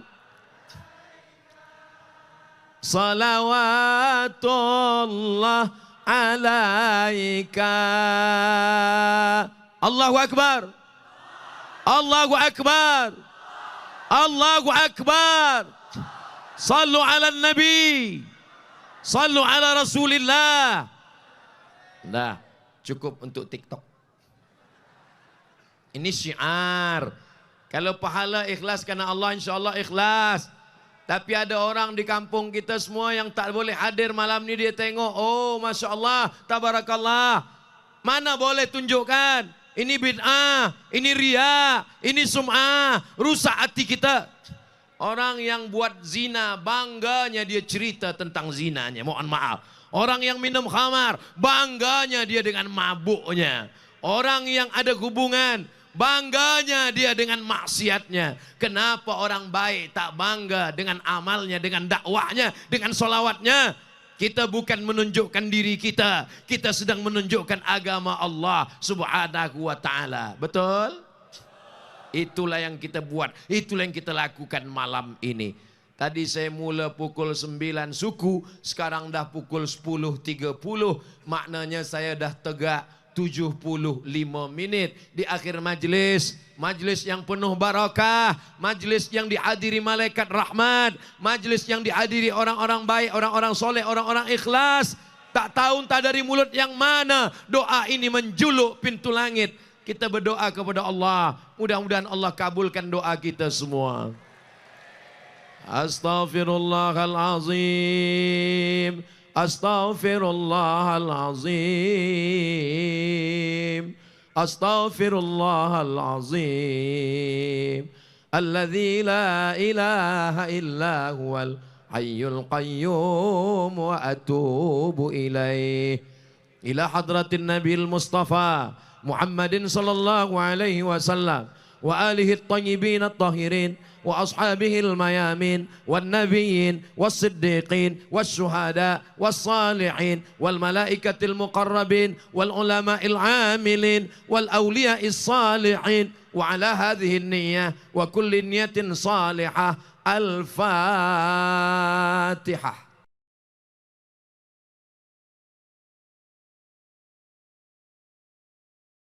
[SPEAKER 1] salawatullah alaika. Allahu Akbar, Allahu Akbar, Allahu Akbar. Sallu ala Nabi, sallu ala Rasulillah. Nah, cukup untuk TikTok. Ini syiar. Kalau pahala ikhlas karena Allah, insya Allah ikhlas. Tapi ada orang di kampung kita semua yang tak boleh hadir malam ni, dia tengok, oh Masya Allah, tabarakallah. Mana boleh tunjukkan, ini bid'ah, ini riya, ini sum'ah, rusak hati kita. Orang yang buat zina, bangganya dia cerita tentang zinanya, mohon maaf. Orang yang minum khamar, bangganya dia dengan mabuknya. Orang yang ada hubungan, bangganya dia dengan maksiatnya. Kenapa orang baik tak bangga dengan amalnya, dengan dakwahnya, dengan solawatnya? Kita bukan menunjukkan diri kita. Kita sedang menunjukkan agama Allah subhanahu wa ta'ala. Betul? Itulah yang kita buat. Itulah yang kita lakukan malam ini. Tadi saya mula pukul 9 suku. Sekarang dah pukul 10.30. Maknanya saya dah tegak 75 menit di akhir majlis. Majlis yang penuh barakah, majlis yang dihadiri malaikat rahmat, majlis yang dihadiri orang-orang baik, orang-orang soleh, orang-orang ikhlas. Tak tahu entah dari mulut yang mana doa ini menjuluk pintu langit. Kita berdoa kepada Allah, mudah-mudahan Allah kabulkan doa kita semua. Astaghfirullahalazim, astaghfirullahalazim. Astaghfirullahalazim alladzi la ilaha illa huwal hayyul qayyum wa atubu ilaih ila hadratin nabiyil mustafa Muhammadin sallallahu alaihi wasallam wa alihi at-tayyibin at-tahirin wa ashabihil mayamin wan nabiyyin was siddiqin was syuhada was salihin wal malaikatil muqarrabin wal ulama'il amilin wal awliya'is salihin wa ala hadhihi niyyah wa kulli niyyatin salihah. Al-Fatihah.